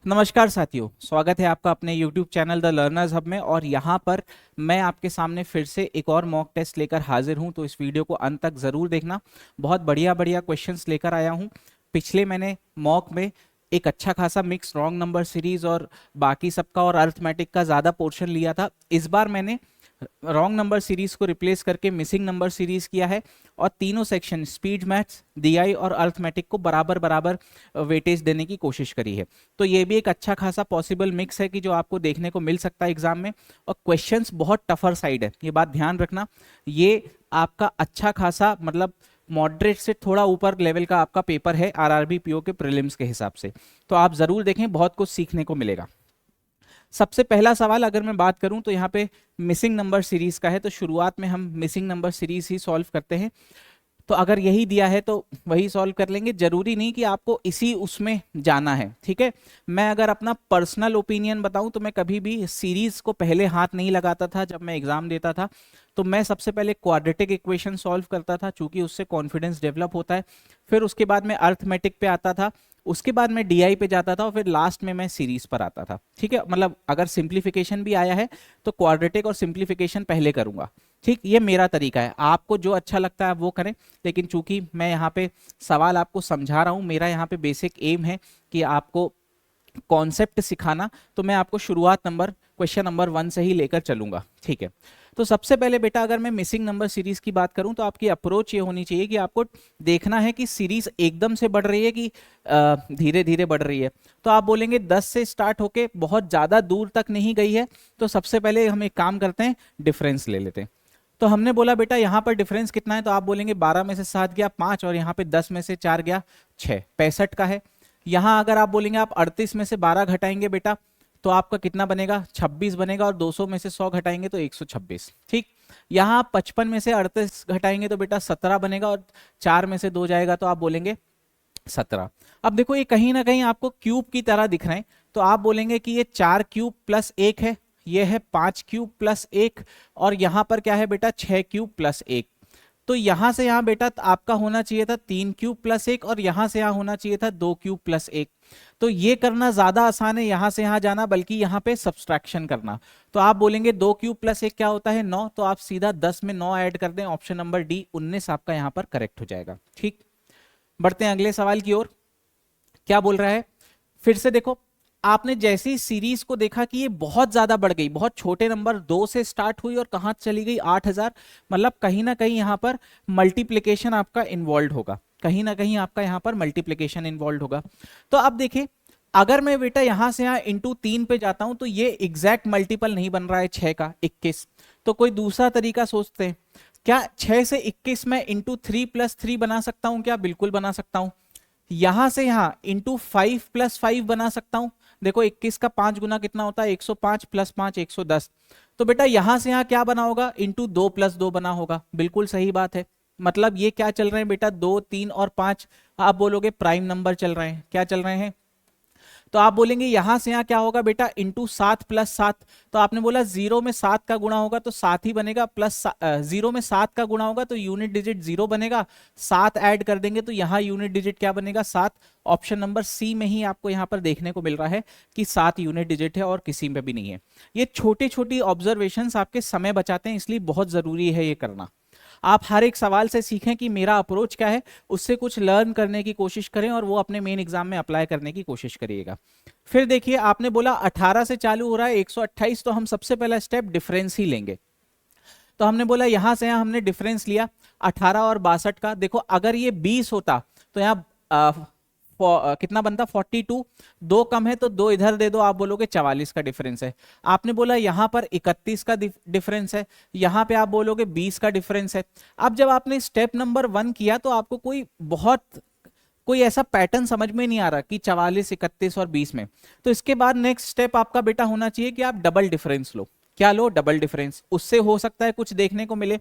नमस्कार साथियों, स्वागत है आपका अपने YouTube channel the learners hub में। और यहाँ पर मैं आपके सामने फिर से एक और मॉक टेस्ट लेकर हाजिर हूँ, तो इस वीडियो को अंत तक ज़रूर देखना। बहुत बढ़िया बढ़िया क्वेश्चंस लेकर आया हूँ। पिछले मैंने मॉक में एक अच्छा खासा मिक्स रॉन्ग नंबर सीरीज और बाकी सबका और अर्थमेटिक का ज़्यादा पोर्शन लिया था। इस बार मैंने रॉन्ग नंबर सीरीज को रिप्लेस करके मिसिंग नंबर सीरीज किया है और तीनों सेक्शन स्पीड मैथ्स, डीआई और अर्थमेटिक को बराबर बराबर वेटेज देने की कोशिश करी है। तो ये भी एक अच्छा खासा पॉसिबल मिक्स है कि जो आपको देखने को मिल सकता है एग्जाम में। और क्वेश्चंस बहुत टफर साइड है, ये बात ध्यान रखना। ये आपका अच्छा खासा मतलब मॉडरेट से थोड़ा ऊपर लेवल का आपका पेपर है आरआरबी पीओ के प्रीलिम्स के हिसाब से। तो आप जरूर देखें, बहुत कुछ सीखने को मिलेगा। सबसे पहला सवाल अगर मैं बात करूं तो यहाँ पे मिसिंग नंबर सीरीज का है, तो शुरुआत में हम मिसिंग नंबर सीरीज ही सॉल्व करते हैं। तो अगर यही दिया है तो वही सॉल्व कर लेंगे, जरूरी नहीं कि आपको इसी उसमें जाना है, ठीक है। मैं अगर अपना पर्सनल ओपिनियन बताऊं तो मैं कभी भी सीरीज को पहले हाथ नहीं लगाता था। जब मैं एग्जाम देता था तो मैं सबसे पहले क्वाड्रेटिक इक्वेशन सॉल्व करता था, चूंकि उससे कॉन्फिडेंस डेवलप होता है। फिर उसके बाद मैं अर्थमेटिक पे आता था, उसके बाद मैं डीआई पे जाता था और फिर लास्ट में मैं सीरीज पर आता था, ठीक है। मतलब अगर सिंप्लीफिकेशन भी आया है तो क्वाड्रेटिक और सिंप्लीफिकेशन पहले करूंगा, ठीक। ये मेरा तरीका है, आपको जो अच्छा लगता है वो करें। लेकिन चूंकि मैं यहाँ पे सवाल आपको समझा रहा हूँ, मेरा यहाँ पे बेसिक एम है कि आपको कॉन्सेप्ट सिखाना, तो मैं आपको शुरुआत नंबर क्वेश्चन नंबर 1 से ही लेकर चलूंगा, ठीक है। तो सबसे पहले बेटा अगर मैं मिसिंग नंबर सीरीज की बात करूं तो आपकी अप्रोच ये होनी चाहिए कि आपको देखना है कि सीरीज एकदम से बढ़ रही है कि धीरे धीरे बढ़ रही है। तो आप बोलेंगे 10 से स्टार्ट होके बहुत ज्यादा दूर तक नहीं गई है, तो सबसे पहले हम एक काम करते हैं, डिफरेंस ले लेते हैं। तो हमने बोला बेटा यहाँ पर डिफरेंस कितना है, तो आप बोलेंगे 12 में से 7 गया 5 और यहाँ पे 10 में से 4 गया 6, 65 का है। यहाँ अगर आप बोलेंगे आप 38 में से 12 घटाएंगे बेटा तो आपका कितना बनेगा, 26 बनेगा। और 200 में से 100 घटाएंगे तो 126, ठीक। यहाँ आप 55 में से 38 घटाएंगे तो बेटा 17 बनेगा और 4 में से 2 जाएगा तो आप बोलेंगे 17। अब देखो ये कहीं ना कहीं आपको क्यूब की तरह दिख रहे हैं, तो आप बोलेंगे कि ये 4 क्यूब प्लस 1 है, ये है 5 क्यूब प्लस 1 और यहाँ पर क्या है बेटा 6 क्यूब प्लस 1। तो यहां से यहां बेटा आपका होना चाहिए था 3 क्यूब प्लस 1 और यहां से यहां होना चाहिए था 2 क्यूब प्लस 1। तो ये करना ज्यादा आसान है यहां से यहां जाना, बल्कि यहां पे सब्सट्रैक्शन करना। तो आप बोलेंगे 2 क्यूब प्लस 1 क्या होता है 9, तो आप सीधा 10 में 9 ऐड कर दें, ऑप्शन नंबर डी 19 आपका यहां पर करेक्ट हो जाएगा, ठीक। बढ़ते हैं अगले सवाल की ओर। क्या बोल रहा है, फिर से देखो, आपने जैसे ही सीरीज को देखा कि ये बहुत ज्यादा बढ़ गई, बहुत छोटे नंबर 2 से स्टार्ट हुई और कहां चली गई 8000, मतलब कहीं ना कहीं यहां पर मल्टीप्लीकेशन आपका इन्वॉल्व होगा, कहीं ना कहीं आपका यहां पर मल्टीप्लीकेशन इन्वॉल्व होगा। तो अब देखिए, अगर मैं बेटा यहां से यहां इंटू 3 पे जाता हूं तो ये एग्जैक्ट मल्टीपल नहीं बन रहा है 6 का 21। तो कोई दूसरा तरीका सोचते हैं, क्या 6 से 21 में इंटू 3 प्लस 3 बना सकता हूं क्या, बिल्कुल बना सकता हूं। यहां से यहां इंटू 5 प्लस 5 बना सकता हूं। देखो 21 का 5 गुना कितना होता है 105 प्लस 5 110। तो बेटा यहां से यहां क्या बना होगा, इंटू 2 प्लस 2 बना होगा, बिल्कुल सही बात है। मतलब ये क्या चल रहे हैं बेटा 2 3 और 5, आप बोलोगे प्राइम नंबर चल रहे हैं, क्या चल रहे हैं। तो आप बोलेंगे यहां से यहां क्या होगा बेटा इंटू 7 प्लस 7। तो आपने बोला 0 में 7 का गुणा होगा तो 7 ही बनेगा, प्लस 0 में 7 का गुणा होगा तो यूनिट डिजिट 0 बनेगा, 7 ऐड कर देंगे तो यहाँ यूनिट डिजिट क्या बनेगा 7। ऑप्शन नंबर सी में ही आपको यहाँ पर देखने को मिल रहा है कि 7 यूनिट डिजिट है और किसी में भी नहीं है। ये छोटी छोटी ऑब्जर्वेशंस आपके समय बचाते हैं, इसलिए बहुत जरूरी है ये करना। आप हर एक सवाल से सीखें कि मेरा अप्रोच क्या है, उससे कुछ लर्न करने की कोशिश करें और वो अपने मेन एग्जाम में अप्लाई करने की कोशिश करिएगा। फिर देखिए, आपने बोला 18 से चालू हो रहा है 128, तो हम सबसे पहला स्टेप डिफरेंस ही लेंगे। तो हमने बोला यहां से यहां हमने डिफरेंस लिया 18 और 62 का। देखो अगर ये 20 होता तो यहाँ कितना बनता 42, 2 कम है तो 2 इधर दे दो, आप बोलोगे 44 का डिफरेंस है। आपने बोला यहां पर 31 का डिफरेंस है, यहां पे आप बोलोगे 20 का डिफरेंस है। अब जब आपने स्टेप नंबर 1 किया तो आपको कोई ऐसा पैटर्न समझ में नहीं आ रहा कि 44 31 और 20 में। तो इसके बाद नेक्स्ट स्टेप आपका बेटा होना चाहिए कि आप डबल डिफरेंस लो। क्या लो, डबल डिफरेंस, उससे हो सकता है कुछ देखने को मिले।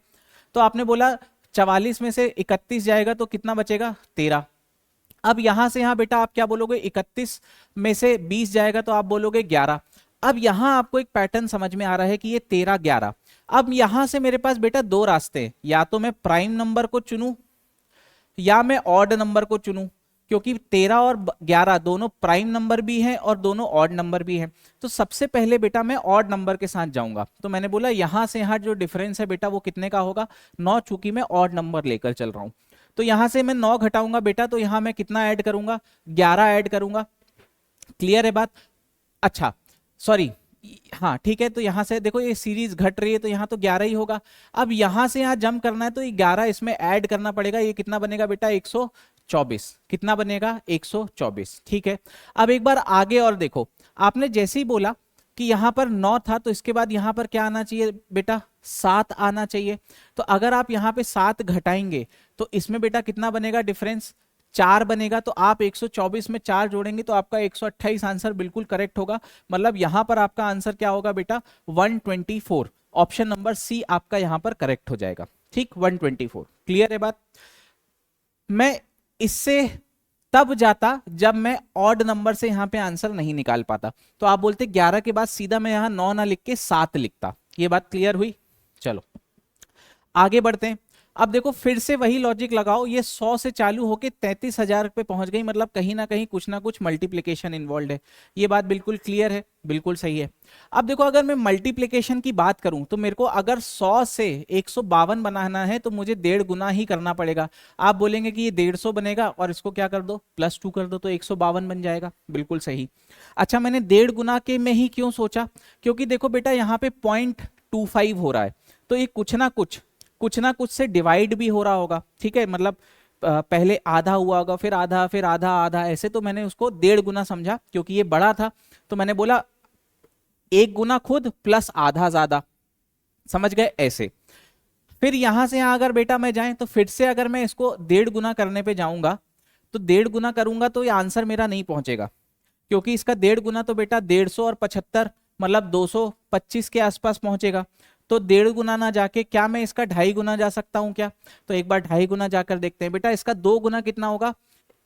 तो आपने बोला 44 में से 31 जाएगा तो कितना बचेगा 13। अब यहां से यहां बेटा आप क्या बोलोगे 31 में से 20 जाएगा तो आप बोलोगे 11। अब यहां आपको एक पैटर्न समझ में आ रहा है कि ये 13 11। अब यहां से मेरे पास बेटा दो रास्ते हैं, या तो मैं प्राइम नंबर को चुनूं या मैं ऑड नंबर को चुनूं। क्योंकि 13 और 11 दोनों प्राइम नंबर भी हैं और दोनों ऑड नंबर भी हैं। तो सबसे पहले बेटा मैं ऑड नंबर के साथ जाऊंगा, तो मैंने बोला यहां से यहां जो डिफरेंस है बेटा वो कितने का होगा, 9, चूंकि मैं ऑड नंबर लेकर चल रहा हूं। तो यहां से मैं 9 घटाऊंगा बेटा, तो यहां मैं कितना ऐड करूंगा, 11 ऐड करूंगा। क्लियर है बात? अच्छा सॉरी, हाँ ठीक है, तो यहां से देखो ये सीरीज घट रही है तो यहां तो 11 ही होगा। अब यहां से यहां जंप करना है तो ये 11 इसमें ऐड करना पड़ेगा, ये कितना बनेगा बेटा, 124। कितना बनेगा, 124। ठीक है, अब एक बार आगे और देखो, आपने जैसे ही बोला कि यहां पर 9 था तो इसके बाद यहां पर क्या आना चाहिए बेटा, 7 आना चाहिए। तो अगर आप यहां पे 7 घटाएंगे तो इसमें बेटा कितना बनेगा डिफरेंस, 4 बनेगा। तो आप 124 में 4 जोड़ेंगे तो आपका 128 आंसर बिल्कुल करेक्ट होगा। मतलब यहां पर आपका आंसर क्या होगा बेटा, 124। ऑप्शन नंबर सी आपका यहां पर करेक्ट हो जाएगा। ठीक, 124। क्लियर है बात? मैं इससे तब जाता जब मैं ऑड नंबर से यहां पे आंसर नहीं निकाल पाता, तो आप बोलते 11 के बाद सीधा मैं यहां 9 ना लिख के 7 लिखता। ये बात क्लियर हुई? चलो आगे बढ़ते हैं। अब देखो फिर से वही लॉजिक लगाओ, ये 100 से चालू होके 33,000 पे पहुंच गई, मतलब कहीं ना कुछ मल्टीप्लिकेशन इन्वॉल्व है। ये बात बिल्कुल क्लियर है, बिल्कुल सही है। अब देखो अगर मैं मल्टीप्लिकेशन की बात करूं तो मेरे को अगर 100 से 152 बनाना है तो मुझे 1.5 गुना ही करना पड़ेगा। आप बोलेंगे कि ये 150 बनेगा और इसको क्या कर दो, +2 कर दो, तो 152 बन जाएगा। बिल्कुल सही। अच्छा मैंने 1.5 गुना के में ही क्यों सोचा, क्योंकि देखो बेटा यहाँ पे 0.25 हो रहा है, तो ये कुछ ना कुछ से डिवाइड भी हो रहा होगा। ठीक है, मतलब पहले आधा हुआ होगा, फिर आधा, फिर आधा, आधा, ऐसे। तो मैंने उसको 1.5 गुना समझा, क्योंकि ये बड़ा था तो मैंने बोला 1 गुना खुद प्लस आधा ज्यादा। समझ गए ऐसे? फिर यहां से यहां अगर बेटा मैं जाए तो फिर से अगर मैं इसको 1.5 गुना करने पे जाऊंगा तो 1.5 गुना करूंगा तो ये आंसर मेरा नहीं पहुंचेगा, क्योंकि इसका 1.5 गुना तो बेटा 150 और 75 मतलब 225 के आसपास पहुंचेगा। तो 1.5 गुना ना जाके क्या मैं इसका 2.5 गुना जा सकता हूं क्या? तो एक बार 2.5 गुना जाकर देखते हैं बेटा। इसका 2 गुना कितना होगा,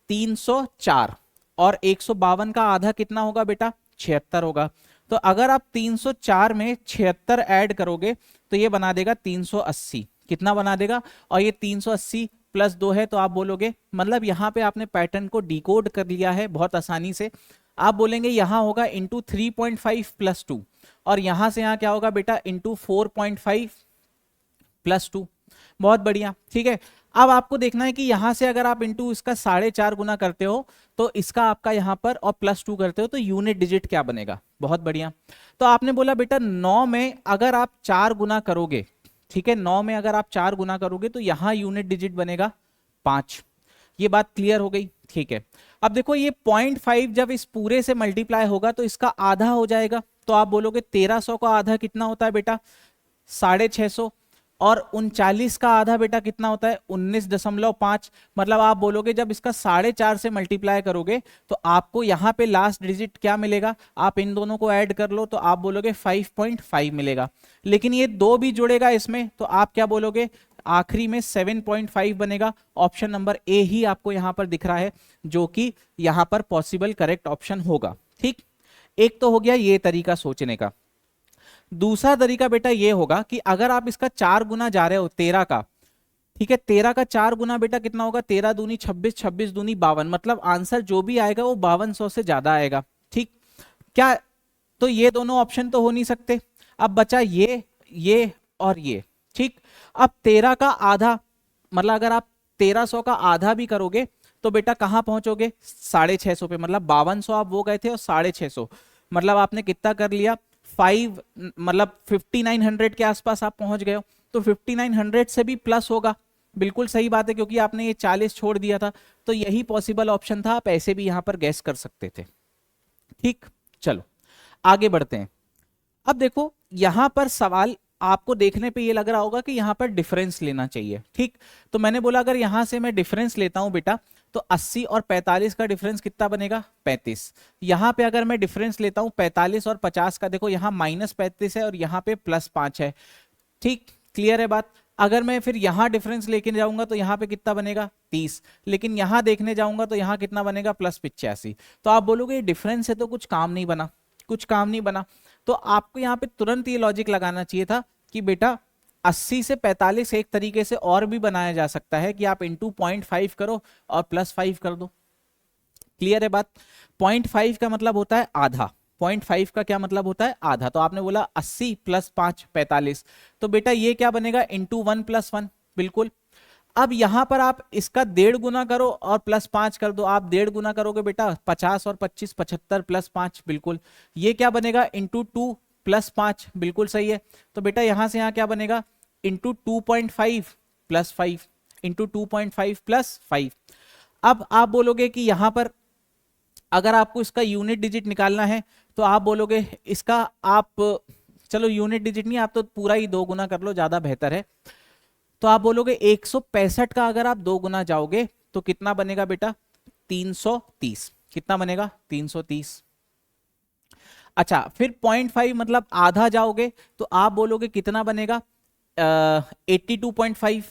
304, और 152 का आधा कितना होगा बेटा, 76 होगा। तो अगर आप 304 में 76 ऐड करोगे तो ये बना देगा 380। कितना बना देगा, और ये 380 +2 है, तो आप बोलोगे, मतलब यहां पे आपने पैटर्न को डिकोड कर लिया है बहुत आसानी से। आप बोलेंगे यहां होगा इंटू 3.5 +2, और यहां से यहां क्या होगा बेटा, इंटू 4.5 +2। बहुत बढ़िया। ठीक है, अब आपको देखना है कि यहां से अगर आप इंटू इसका 4.5 गुना करते हो तो इसका आपका यहां पर, और +2 करते हो तो यूनिट डिजिट क्या बनेगा। बहुत बढ़िया। तो आपने बोला बेटा 9 में अगर आप 4 गुना करोगे, ठीक है, 9 में अगर आप 4 गुना करोगे तो यहां यूनिट डिजिट बनेगा 5। ये बात क्लियर हो गई? ठीक है, अब देखो ये 0.5 जब इस पूरे से मल्टीप्लाई होगा तो इसका आधा हो जाएगा। तो आप बोलोगे 1300 का आधा कितना होता है बेटा, 650, और 39 का आधा बेटा कितना होता है, 19.5। मतलब आप बोलोगे जब इसका 4.5 से मल्टीप्लाई करोगे तो आपको यहां पे लास्ट डिजिट क्या मिलेगा, आप इन दोनों को ऐड कर लो तो आप बोलोगे 5.5 मिलेगा। लेकिन ये 2 भी जुड़ेगा इसमें तो आप क्या बोलोगे, आखिरी में 7.5 बनेगा। ऑप्शन नंबर ए ही आपको यहां पर दिख रहा है, जो कि यहां पर पॉसिबल करेक्ट ऑप्शन होगा। ठीक, एक तो हो गया ये तरीका सोचने का। दूसरा तरीका बेटा ये होगा कि अगर आप इसका 4 गुना जा रहे हो 13 का, ठीक है, 13 का 4 गुना बेटा कितना होगा, 13 दूनी 26, 26 दूनी 52, मतलब आंसर जो भी आएगा वो 5200 से ज्यादा आएगा। ठीक, क्या? तो ये दोनों ऑप्शन तो हो नहीं सकते। अब बचा ये और ये। ठीक, अब 13 का आधा, मतलब अगर आप 1300 का आधा भी करोगे तो बेटा कहां पहुंचोगे, 650 पे। मतलब 5200 आप वो गए थे और 650, मतलब आपने कितना कर लिया, 5, मतलब 5900 के आसपास आप पहुंच गए हो। तो 5900 से भी प्लस होगा। बिल्कुल सही बात है, क्योंकि आपने ये 40 छोड़ दिया था। तो यही पॉसिबल ऑप्शन था, आप ऐसे भी यहां पर गैस कर सकते थे। ठीक, चलो आगे बढ़ते हैं। अब देखो यहां पर सवाल आपको देखने पे ये लग रहा होगा कि यहां पर डिफरेंस लेना चाहिए। ठीक, तो मैंने बोला अगर यहां से मैं डिफरेंस लेता हूं बेटा तो 80 और 45 का डिफरेंस कितना बनेगा, 35। यहां पे अगर मैं डिफरेंस लेता हूं 45 और 50 का, देखो यहां -35 है और यहां पे +5 है। ठीक, क्लियर है बात? अगर मैं फिर यहां डिफरेंस लेके जाऊंगा तो यहां पे कितना बनेगा, 30। लेकिन यहां देखने जाऊंगा तो यहां कितना बनेगा, +85। तो आप बोलोगे डिफरेंस है तो कुछ काम नहीं बना, कुछ काम नहीं बना। तो आपको यहां पे तुरंत ये लॉजिक लगाना चाहिए था कि बेटा 80 से 45 एक तरीके से और भी बनाया जा सकता है कि आप इंटू 0.5 करो और +5 कर दो। क्लियर है बात। 0.5 का मतलब होता है आधा, 0.5 का क्या मतलब होता है आधा। तो आपने बोला 80 प्लस 5 45, तो बेटा ये क्या बनेगा इंटू 1 प्लस 1, बिल्कुल। अब यहां पर आप इसका 1.5 गुना करो और प्लस 5 कर दो, आप 1.5 गुना करोगे बेटा 50 और 25 75 प्लस 5, बिल्कुल। ये क्या बनेगा इंटू 2 प्लस 5, बिल्कुल सही है। तो बेटा यहां से यहां क्या बनेगा इंटू 2.5 प्लस 5, इंटू 2.5 प्लस 5। अब आप बोलोगे कि यहां पर अगर आपको इसका यूनिट डिजिट निकालना है तो आप बोलोगे इसका, आप चलो यूनिट डिजिट नहीं, आप तो पूरा ही 2 गुना कर लो, ज्यादा बेहतर है। तो आप बोलोगे 165 का अगर आप 2 गुना जाओगे तो कितना बनेगा बेटा 330, कितना बनेगा 330। अच्छा फिर 0.5 मतलब आधा जाओगे तो आप बोलोगे कितना बनेगा 82.5,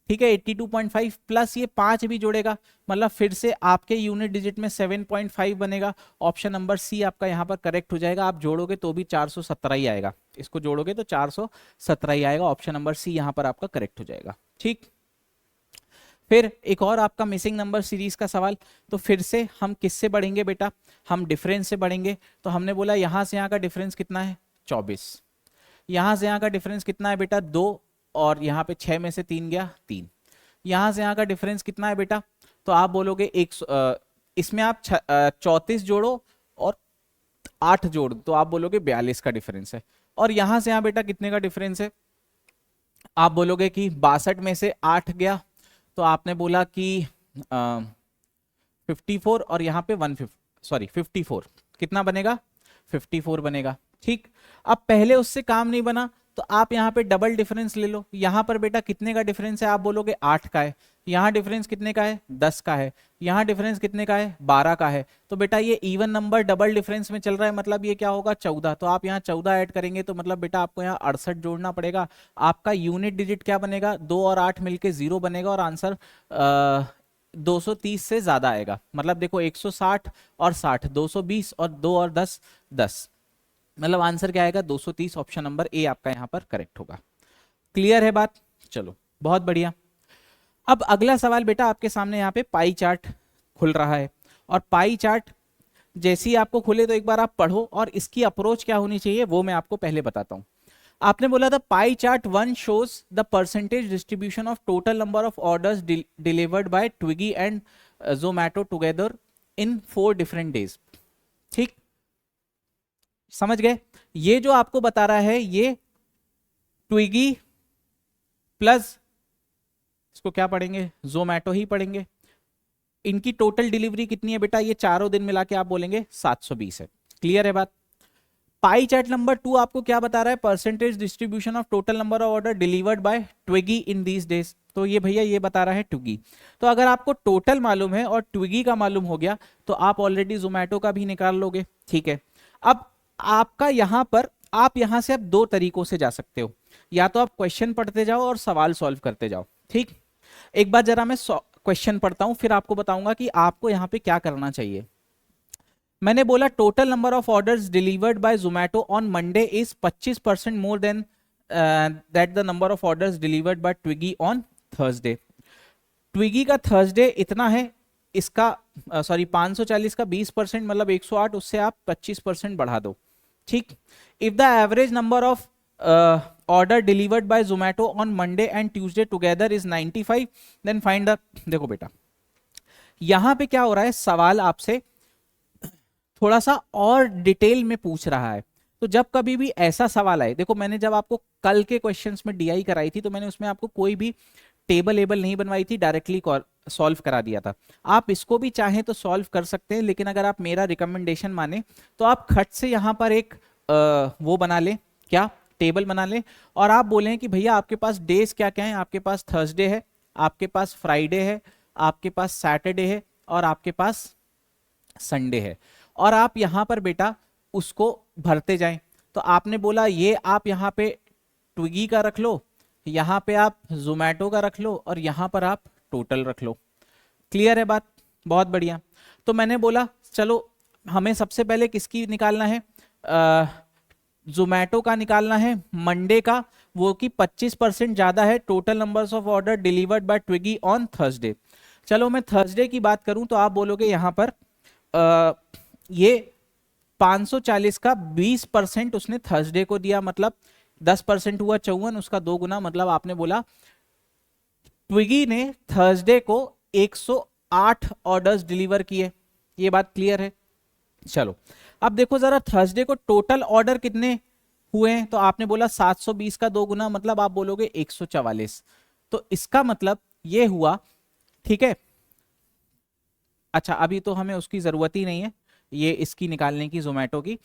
ठीक है 82.5 प्लस ये 5 भी जोड़ेगा, मतलब फिर से आपके यूनिट डिजिट में 7.5 बनेगा। ऑप्शन नंबर सी आपका यहाँ पर करेक्ट हो जाएगा। आप जोड़ोगे तो भी 417 ही आएगा, इसको जोड़ोगे तो 417 ही आएगा। ऑप्शन नंबर सी यहाँ पर आपका करेक्ट हो जाएगा, ठीक। फिर एक और आपका मिसिंग नंबर सीरीज का सवाल। तो फिर से हम किससे बढ़ेंगे बेटा, हम डिफरेंस से बढ़ेंगे। तो हमने बोला यहां से यहाँ का डिफरेंस कितना है 24, यहां से यहाँ का डिफरेंस कितना है बेटा 2, और यहाँ पे 6 में से 3 गया 3। यहां से यहाँ का डिफरेंस कितना है बेटा, तो आप बोलोगे इसमें आप 34 जोड़ो और 8 जोड़ तो आप बोलोगे 42 का डिफरेंस है। और यहां से यहाँ बेटा कितने का डिफरेंस है, आप बोलोगे कि 62 में से 8 गया, तो आपने बोला कि 54 और यहाँ पे 54, कितना बनेगा 54 बनेगा, ठीक। अब पहले उससे काम नहीं बना तो आप यहाँ पे डबल डिफरेंस ले लो। यहाँ पर बेटा कितने का डिफरेंस है, आप बोलोगे 8 का है। यहाँ डिफरेंस कितने का है 10 का है। यहाँ डिफरेंस कितने का है 12 का है। तो बेटा ये इवन नंबर डबल डिफरेंस में चल रहा है, मतलब ये क्या होगा 14। तो आप यहाँ 14 ऐड करेंगे तो मतलब बेटा आपको यहाँ 68 जोड़ना पड़ेगा। आपका यूनिट डिजिट क्या बनेगा 2 और 8 मिलके 0 बनेगा और आंसर 230 से ज्यादा आएगा। मतलब देखो 160 और 60, 220 और 2 और 10 10, मतलब आंसर क्या आएगा 230। ऑप्शन नंबर ए आपका यहाँ पर करेक्ट होगा। क्लियर है बात, चलो बहुत बढ़िया। अब अगला सवाल बेटा आपके सामने यहाँ पे पाई चार्ट खुल रहा है, और पाई चार्ट जैसे ही आपको खुले तो एक बार आप पढ़ो और इसकी अप्रोच क्या होनी चाहिए वो मैं आपको पहले बताता हूँ। आपने बोला था pie chart 1 shows the percentage distribution of total number of orders delivered by Twiggy and Zomato together in 4 different days, ठीक, समझ गए। ये जो आपको बता रहा है ये ट्विगी प्लस इसको क्या पढ़ेंगे जोमैटो ही पढ़ेंगे। इनकी टोटल डिलीवरी कितनी है बेटा, ये चारों दिन मिला के आप बोलेंगे 720 है। क्लियर है बात। पाई चार्ट नंबर 2 आपको क्या बता रहा है, percentage distribution of total number of order delivered by Twiggy in these days. तो ये भैया ये बता रहा है ट्विगी। तो अगर आपको टोटल मालूम है और ट्विगी का मालूम हो गया तो आप ऑलरेडी जोमैटो का भी निकाल लोगे, ठीक है। अब आपका यहां पर आप यहां से अब 2 तरीकों से जा सकते हो, या तो आप क्वेश्चन पढ़ते जाओ और सवाल सॉल्व करते जाओ, ठीक। एक बार जरा मैं क्वेश्चन पढ़ता हूं फिर आपको बताऊंगा कि आपको यहां पे क्या करना चाहिए। मैंने बोला total number of orders delivered by Zomato on Monday is 25% more than that the number of orders delivered by Twiggy on Thursday. Twiggy का थर्सडे इतना है, इसका 540 का 20% मतलब 108, उससे आप 25% बढ़ा दो, ठीक। If the average number of order delivered by Zomato on Monday and Tuesday together is 95, then find the. देखो बेटा यहां पे क्या हो रहा है, सवाल आपसे थोड़ा सा और डिटेल में पूछ रहा है। तो जब कभी भी ऐसा सवाल आए, देखो मैंने जब आपको कल के क्वेश्चंस में डीआई कराई थी तो मैंने उसमें आपको कोई भी टेबल एबल नहीं बनवाई थी, डायरेक्टली सॉल्व करा दिया था। आप इसको भी चाहें तो सॉल्व कर सकते हैं, लेकिन अगर आप मेरा रिकमेंडेशन माने तो आप खट से यहाँ पर एक वो बना लें, क्या टेबल बना लें, और आप बोलें कि भैया आपके पास डेज क्या क्या है। आपके पास थर्सडे है, आपके पास फ्राइडे है, आपके पास सैटरडे है और आपके पास संडे है, और आप यहां पर बेटा उसको भरते जाएं। तो आपने बोला ये आप यहाँ पे ट्विगी का रख लो, यहाँ पे आप जोमैटो का रख लो और यहाँ पर आप टोटल रख लो। क्लियर है बात, बहुत बढ़िया। तो मैंने बोला चलो हमें सबसे पहले किसकी निकालना है, जोमैटो का निकालना है मंडे का, वो कि 25% ज्यादा है total numbers of order delivered by Twiggy on Thursday. चलो मैं थर्सडे की बात करूं तो आप बोलोगे यहां पर ये 540 का 20% उसने थर्सडे को दिया, मतलब 10% हुआ 54, उसका 2 गुना, मतलब आपने बोला ट्विगी ने थर्सडे को 108 ऑर्डर्स डिलीवर किए। ये बात क्लियर है। चलो अब देखो जरा थर्सडे को टोटल ऑर्डर कितने हुए हैं, तो आपने बोला 720 का 2 गुना, मतलब आप बोलोगे 144। तो इसका मतलब ये हुआ, ठीक है। अच्छा अभी तो हमें उसकी जरूरत ही नहीं है, ये इसकी निकालने की, जोमेटो की।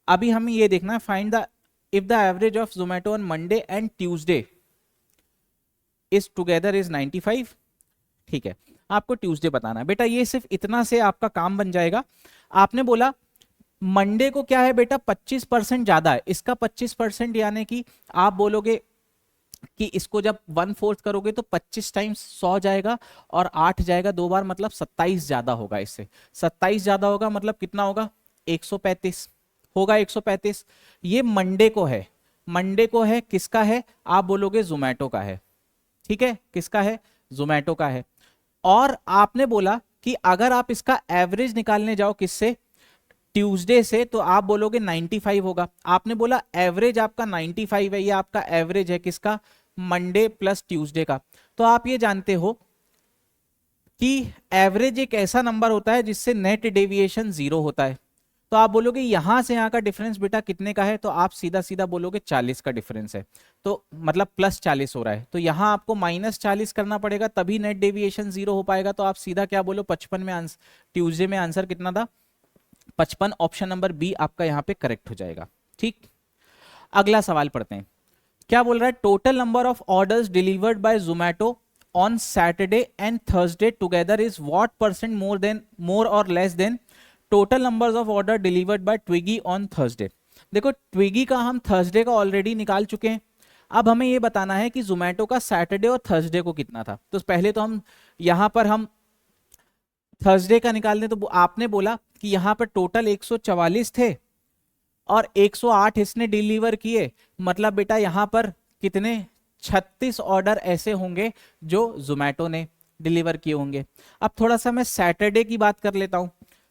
अभी हमें ये देखना है, find the if the average of Zomato on Monday and Tuesday is together is 95। ठीक है, आपको ट्यूसडे बताना है बेटा, ये सिर्फ इतना से आपका काम बन जाएगा। आपने बोला मंडे को क्या है बेटा, 25% ज्यादा है, इसका 25% यानी कि आप बोलोगे कि इसको जब 1/4 करोगे तो 25 टाइम्स 100 जाएगा और 8 जाएगा 2 बार, मतलब 27 ज्यादा होगा इससे। 27 ज्यादा होगा मतलब कितना होगा, 135 होगा, 135। ये मंडे को है, मंडे को है, किसका है, आप बोलोगे जोमेटो का है। ठीक है, किसका है, जोमेटो का है। और आपने बोला कि अगर आप इसका एवरेज निकालने जाओ किससे, ट्यूसडे से, तो आप बोलोगे 95 होगा। आपने बोला एवरेज आपका 95 है, ये आपका एवरेज है किसका, मंडे प्लस ट्यूसडे का। तो आप ये जानते हो कि एवरेज एक ऐसा नंबर होता है जिससे नेट डेविएशन 0 होता है। तो आप बोलोगे यहां से यहां का डिफरेंस बेटा कितने का है, तो आप सीधा सीधा बोलोगे 40 का डिफरेंस है, तो मतलब +40 हो रहा है, तो यहां आपको -40 करना पड़ेगा, तभी नेट डेविएशन 0 हो पाएगा। तो आप सीधा क्या बोलो, 55 में आंसर, ट्यूसडे में आंसर कितना था, 55। ऑप्शन नंबर बी आपका यहां पे करेक्ट हो जाएगा। ठीक, अगला सवाल पढ़ते हैं। क्या बोल रहा है, total number of orders delivered by Zomato on Saturday and Thursday together is what percent more और less than total numbers of order delivered by Twiggy on Thursday. देखो ट्विगी का हम थर्सडे का ऑलरेडी निकाल चुके हैं, अब हमें ये बताना है कि जोमैटो का सैटरडे और थर्सडे को कितना था। तो पहले तो हम यहां पर हम थर्सडे का निकाल दें, तो आपने बोला कि यहां पर टोटल 144 थे और 108 इसने डिलीवर किए, मतलब बेटा यहां पर कितने, 36 ऑर्डर ऐसे होंगे जो जोमैटो ने डिलीवर किए होंगे। अब थोड़ा सा मैं सैटरडे की बात कर लेता हूं।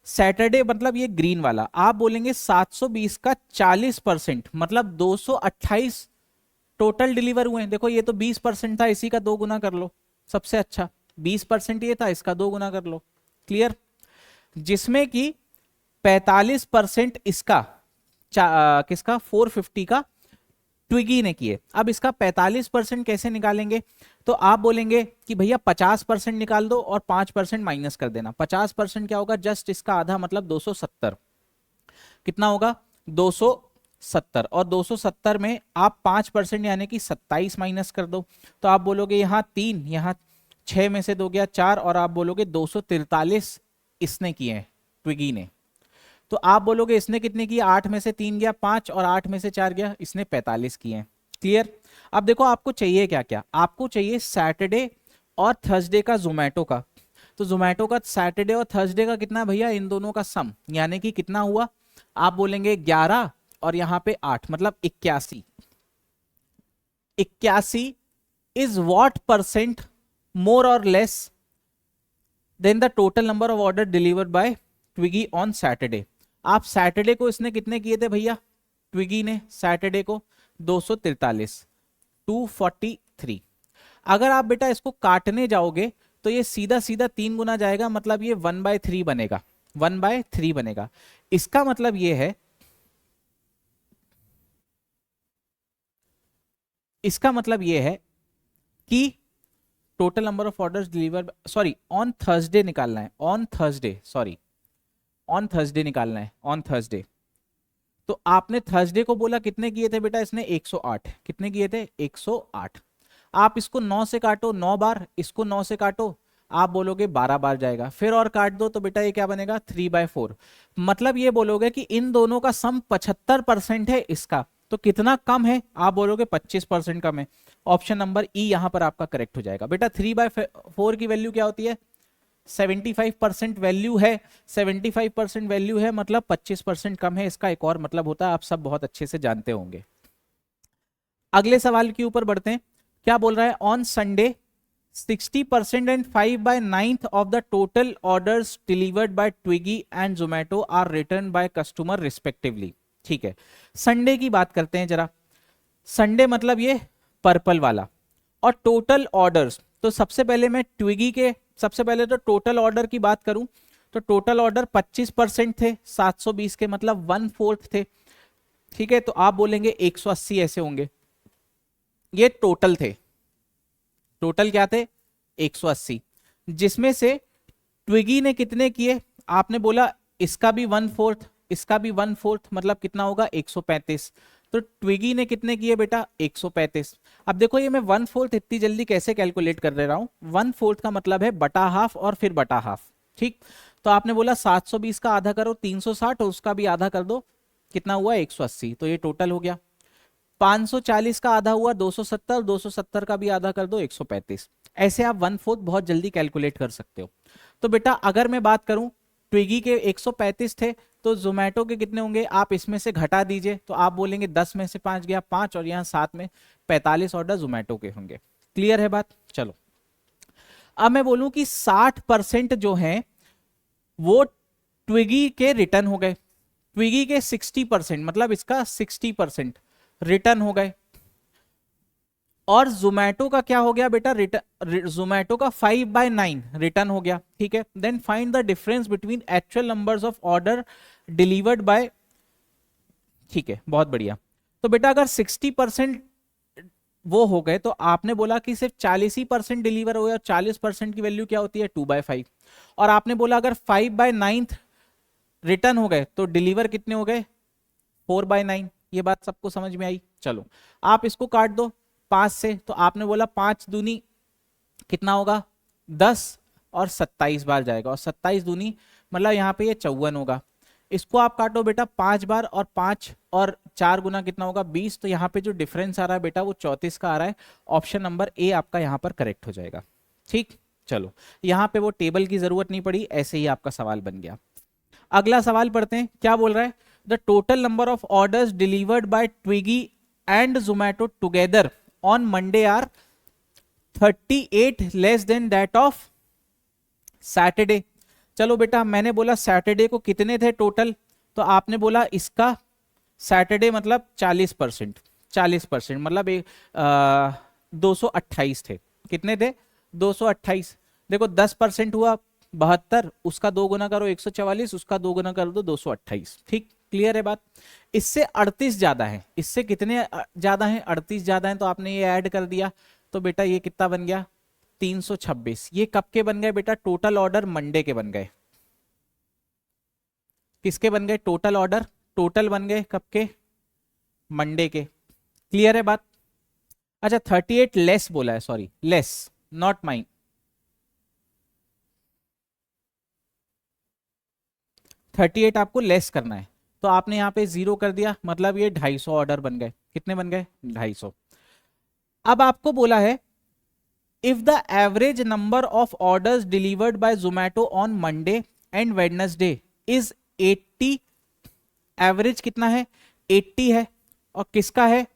सैटरडे मतलब ये ग्रीन वाला, आप बोलेंगे 720 का 40%, मतलब 228 टोटल डिलीवर हुए हैं। देखो ये तो 20% था, इसी का 2 गुना कर लो, सबसे अच्छा 20% ये था, इसका 2 गुना कर लो। क्लियर, जिसमें कि 45% इसका किसका, 450 का ट्विगी ने किए। अब इसका 45% कैसे निकालेंगे, तो आप बोलेंगे कि भैया 50% निकाल दो और 5% माइनस कर देना। 50% क्या होगा, जस्ट इसका आधा, मतलब 270। कितना होगा, 270, और 270 में आप 5% यानी कि 27 माइनस कर दो। तो आप बोलोगे यहाँ 3, यहाँ 6 में से 2 गया 4, और आप बोलोगे 243 इसने किए हैं, ट्विगी ने। तो आप बोलोगे इसने कितने किए, 8 में से 3 गया 5, और 8 में से 4 गया, इसने 45 किए हैं। क्लियर। अब देखो आपको चाहिए क्या क्या, आपको चाहिए सैटरडे और थर्सडे का जोमैटो का। तो जोमैटो का सैटरडे और थर्सडे का कितना भैया, इन दोनों का सम, यानी कि कितना हुआ, आप बोलेंगे 11 और यहां पे 8, मतलब 81। 81 इज व्हाट परसेंट मोर और less than the total number of order delivered by Twiggy on Saturday. आप सैटरडे को इसने कितने किए थे भैया, ट्विगी ने सैटरडे को 243, 243। अगर आप बेटा इसको काटने जाओगे तो ये सीधा सीधा 3 गुना जाएगा, मतलब ये 1/3 बनेगा, 1/3 बनेगा। इसका मतलब ये है, इसका मतलब ये है कि total number of orders deliver, sorry on Thursday निकालना है, on Thursday, sorry on Thursday निकालना है, ऑन थर्सडे। तो आपने थर्सडे को बोला कितने किए थे बेटा, इसने 108, कितने किए थे, 108। आप इसको 9 से काटो 9 बार, इसको 9 से काटो, आप बोलोगे 12 बार जाएगा, फिर और काट दो तो बेटा ये क्या बनेगा, 3/4। मतलब ये बोलोगे कि इन दोनों का सम 75% है इसका, तो कितना कम है, आप बोलोगे 25% कम है। ऑप्शन नंबर ई यहां पर आपका करेक्ट हो जाएगा। बेटा 3/4 की वैल्यू क्या होती है, 75% वैल्यू है, 75% वैल्यू है, मतलब 25% कम है, इसका एक और मतलब होता है, आप सब बहुत अच्छे से जानते होंगे। अगले सवाल के ऊपर बढ़ते हैं। क्या बोल रहा है, on Sunday 60% and 5/9 of the total orders delivered by Twiggy and Zomato are returned by customer respectively. ठीक है, संडे की बात करते हैं जरा. संडे मतलब ये पर्पल वाला. और टोटल ऑर्डर्स, तो सबसे पहले मैं ट्विगी के, सबसे पहले तो टोटल ऑर्डर की बात करूं तो टोटल ऑर्डर 25% थे 720 के, मतलब 1/4 थे. ठीक है, तो आप बोलेंगे 180 ऐसे होंगे. ये टोटल थे. टोटल क्या थे? 180. जिसमें से ट्विगी ने कितने किए? आपने बोला इसका भी 1/4, इसका भी 1/4, मतलब कितना होगा? 135. तो ट्विगी ने कितने किए बेटा? 135. अब देखो ये मैं 1/4 इतनी जल्दी कैसे कैलकुलेट कर दे रहा हूं. 1/4 का मतलब है बटा हाफ और फिर बटा हाफ. ठीक, तो आपने बोला 720 का आधा करो 360 और उसका भी आधा कर दो, कितना हुआ? 180. तो ये टोटल हो गया. 540 का आधा हुआ 270, 270 का भी आधा कर दो 135. ऐसे आप 1/4 बहुत जल्दी कैलकुलेट कर सकते हो. तो बेटा अगर मैं बात करूं, ट्विगी के 135 थे, तो जोमेटो के कितने होंगे? आप इसमें से घटा दीजिए, तो आप बोलेंगे 10 में से 5 गया 5, और यहाँ 7 में 45 ऑर्डर जोमेटो के होंगे. क्लियर है बात? चलो, अब मैं बोलूं कि 60% जो हैं वो ट्विगी के रिटर्न हो गए. ट्विगी के 60%, मतलब इसका 60% रिटर्न हो गए. और जोमेटो का क्या हो गया बेटा? रिटर्न, जोमेटो का 5/9 रिटर्न हो गया. ठीक है, then find the difference between actual numbers of order delivered by. ठीक है, बहुत बढ़िया. तो बेटा अगर 60% वो हो गए, तो आपने बोला कि सिर्फ 40% डिलीवर हो गया, और 40% की वैल्यू क्या होती है? 2/5. और आपने बोला अगर 5/9 रिटर्न हो गए, तो डिलीवर कितने हो गए? 4/9. ये बात सबको समझ में आई? चलो, आप इसको काट दो 5 से, तो आपने बोला 5 दूनी कितना होगा? 10, और 27 बार जाएगा, और 27 दूनी मतलब यहाँ पे ये 54 होगा. इसको आप काटो बेटा 5 बार, और 5 और 4 गुना कितना होगा? 20. तो यहाँ पे जो डिफरेंस आ रहा है बेटा वो 34 का आ रहा है. ऑप्शन नंबर ए आपका यहाँ पर करेक्ट हो जाएगा. ठीक, चलो, यहाँ पे वो टेबल की जरूरत नहीं पड़ी, ऐसे ही आपका सवाल बन गया. अगला सवाल पढ़ते हैं, क्या बोल रहा है? The total number of orders delivered by Twiggy and Zomato together on Monday are 38 less than that of Saturday. चलो बेटा, मैंने बोला सैटरडे को कितने थे टोटल, तो आपने बोला इसका सैटरडे मतलब 40%. 40% मतलब 228 थे. कितने थे? 228. देखो 10% हुआ 72, उसका 2 गुना करो 144, उसका 2 गुना कर दो 228. ठीक, क्लियर है बात? इससे 38 ज्यादा है. इससे कितने ज्यादा है? 38 ज्यादा है. तो आपने ये ऐड कर दिया, तो बेटा ये कितना बन गया? 326. ये कब के बन गए बेटा? टोटल ऑर्डर मंडे के बन गए. किसके बन गए? टोटल ऑर्डर, टोटल बन गए कब के? मंडे के. क्लियर है बात? अच्छा, 38 लेस बोला है, सॉरी, लेस, नॉट माइन. 38 आपको लेस करना है, तो आपने यहाँ पे 0 कर दिया, मतलब ये 250 ऑर्डर बन गए. कितने बन गए? 250. अब आपको बोला है if the average number of orders delivered by Zomato on Monday and Wednesday is 80. Average कितना है? 80 है. और किसका है?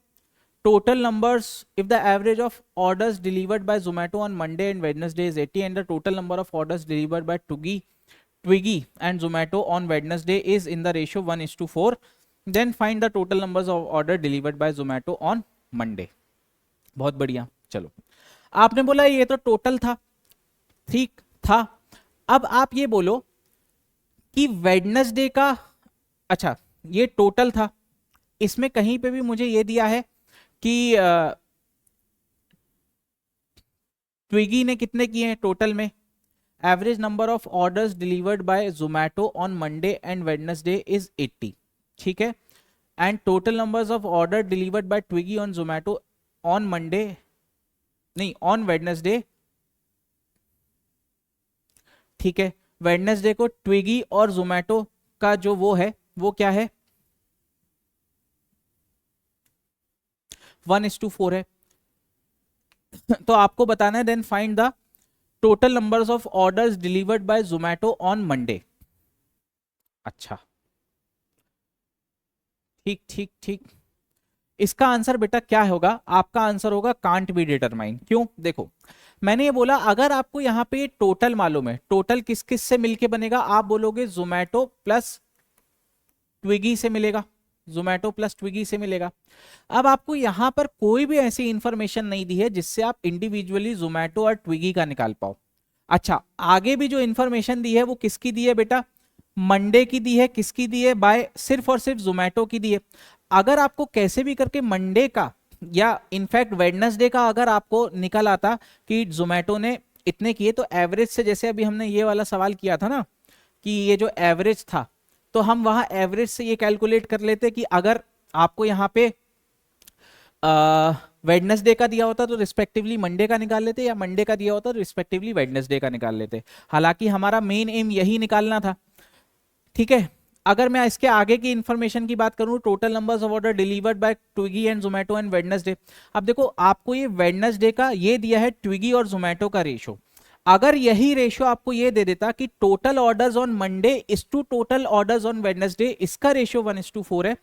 Total numbers, if the average of orders delivered by Zomato on Monday and Wednesday is 80 and the total number of orders delivered bye Twiggy and Zomato on Wednesday is in the ratio 1:4. Then find the total numbers of order delivered by Zomato on Monday. बहुत बढ़िया. चलो, आपने बोला ये तो total था, ठीक था. अब आप ये बोलो कि वेडनेसडे का, अच्छा ये टोटल था, इसमें कहीं पे भी मुझे ये दिया है कि ट्विगी ने कितने किए हैं टोटल में. Average number of orders delivered by Zomato on Monday and Wednesday is 80. ठीक है, and total numbers of order delivered by Twiggy on Zomato on Monday, नहीं ऑन वेडनेसडे. ठीक है, वेडनेसडे को ट्विगी और जोमैटो का जो वो है वो क्या है? 1:4 है. तो आपको बताना है then find the total numbers of orders delivered by Zomato on Monday. अच्छा, ठीक ठीक ठीक. इसका आंसर बेटा क्या होगा, आपका आंसर होगा कांट बी डिटरमाइन। क्यों? देखो मैंने ये बोला अगर आपको यहाँ पे टोटल मालूम है, टोटल किस किस से मिलके बनेगा, आप बोलोगे जोमैटो प्लस ट्विगी से मिलेगा, जोमैटो प्लस ट्विगी से मिलेगा। अब आपको यहां पर कोई भी ऐसी इंफॉर्मेशन नहीं दी है जिससे आप इंडिविजुअली जोमैटो और ट्विगी का निकाल पाओ। अच्छा, आगे भी जो इंफॉर्मेशन दी है वो किसकी दी है बेटा, मंडे की दी है, किसकी दी है, बाय सिर्फ और सिर्फ जोमैटो की दी है। अगर आपको कैसे भी करके मंडे का या इनफैक्ट वेडनेसडे का अगर आपको निकल आता कि जोमैटो ने इतने किए, तो एवरेज से, जैसे अभी हमने ये वाला सवाल किया था ना कि ये जो एवरेज था, तो हम वहां एवरेज से ये कैलकुलेट कर लेते कि अगर आपको यहाँ पे वेडनेसडे का दिया होता तो रिस्पेक्टिवली मंडे का निकाल लेते, या मंडे का दिया होता तो रिस्पेक्टिवली वेडनेसडे का निकाल लेते। हालांकि हमारा मेन एम यही निकालना था। ठीक है, अगर मैं इसके आगे की इंफॉर्मेशन की बात करूं, total numbers of order delivered by Twiggy and Zomato and Wednesday. अब देखो आपको ये वेडनेसडे का ये दिया है ट्विगी और जोमैटो का रेशो। अगर यही रेशो आपको ये दे देता कि total orders on Monday is to total orders on Wednesday, इसका रेशो 1:4 है,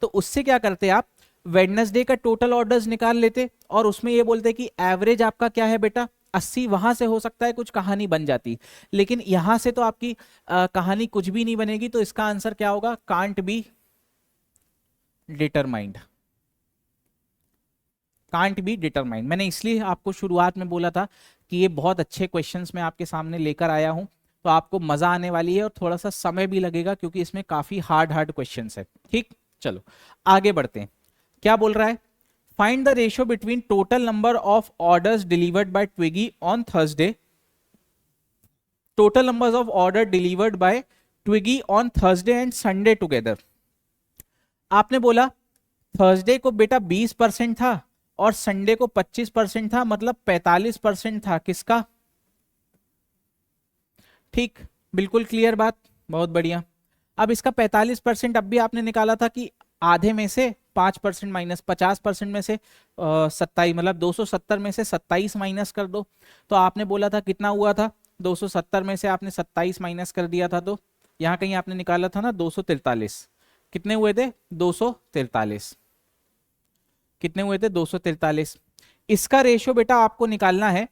तो उससे क्या करते आप, वेडनेसडे का टोटल ऑर्डर्स निकाल लेते और उसमें ये बोलते कि एवरेज आपका क्या है बेटा 80, वहां से हो सकता है कुछ कहानी बन जाती। लेकिन यहां से तो आपकी कहानी कुछ भी नहीं बनेगी, तो इसका आंसर क्या होगा, can't be determined. Can't be determined, मैंने इसलिए आपको शुरुआत में बोला था कि ये बहुत अच्छे क्वेश्चंस मैं आपके सामने लेकर आया हूं, तो आपको मजा आने वाली है और थोड़ा सा समय भी लगेगा क्योंकि इसमें काफी हार्ड हार्ड क्वेश्चंस है। ठीक, चलो आगे बढ़ते हैं। क्या बोल रहा है, find the ratio between total number of orders delivered by Twiggy on Thursday, total numbers of order delivered by Twiggy on Thursday and Sunday together. आपने बोला थर्सडे को बेटा 20% था और संडे को 25% था, मतलब 45% था किसका। ठीक, बिल्कुल क्लियर बात, बहुत बढ़िया। अब इसका 45% अब भी आपने निकाला था कि आधे में से 5% माइनस 50% में से 27, मतलब 270 में से 27 माइनस कर दो। तो आपने बोला था कितना हुआ था, 270 में से आपने 27 माइनस कर दिया था, तो यहाँ कहीं आपने निकाला था ना 243, कितने हुए थे 243, कितने हुए थे 243। इसका रेशियो बेटा आपको निकालना है,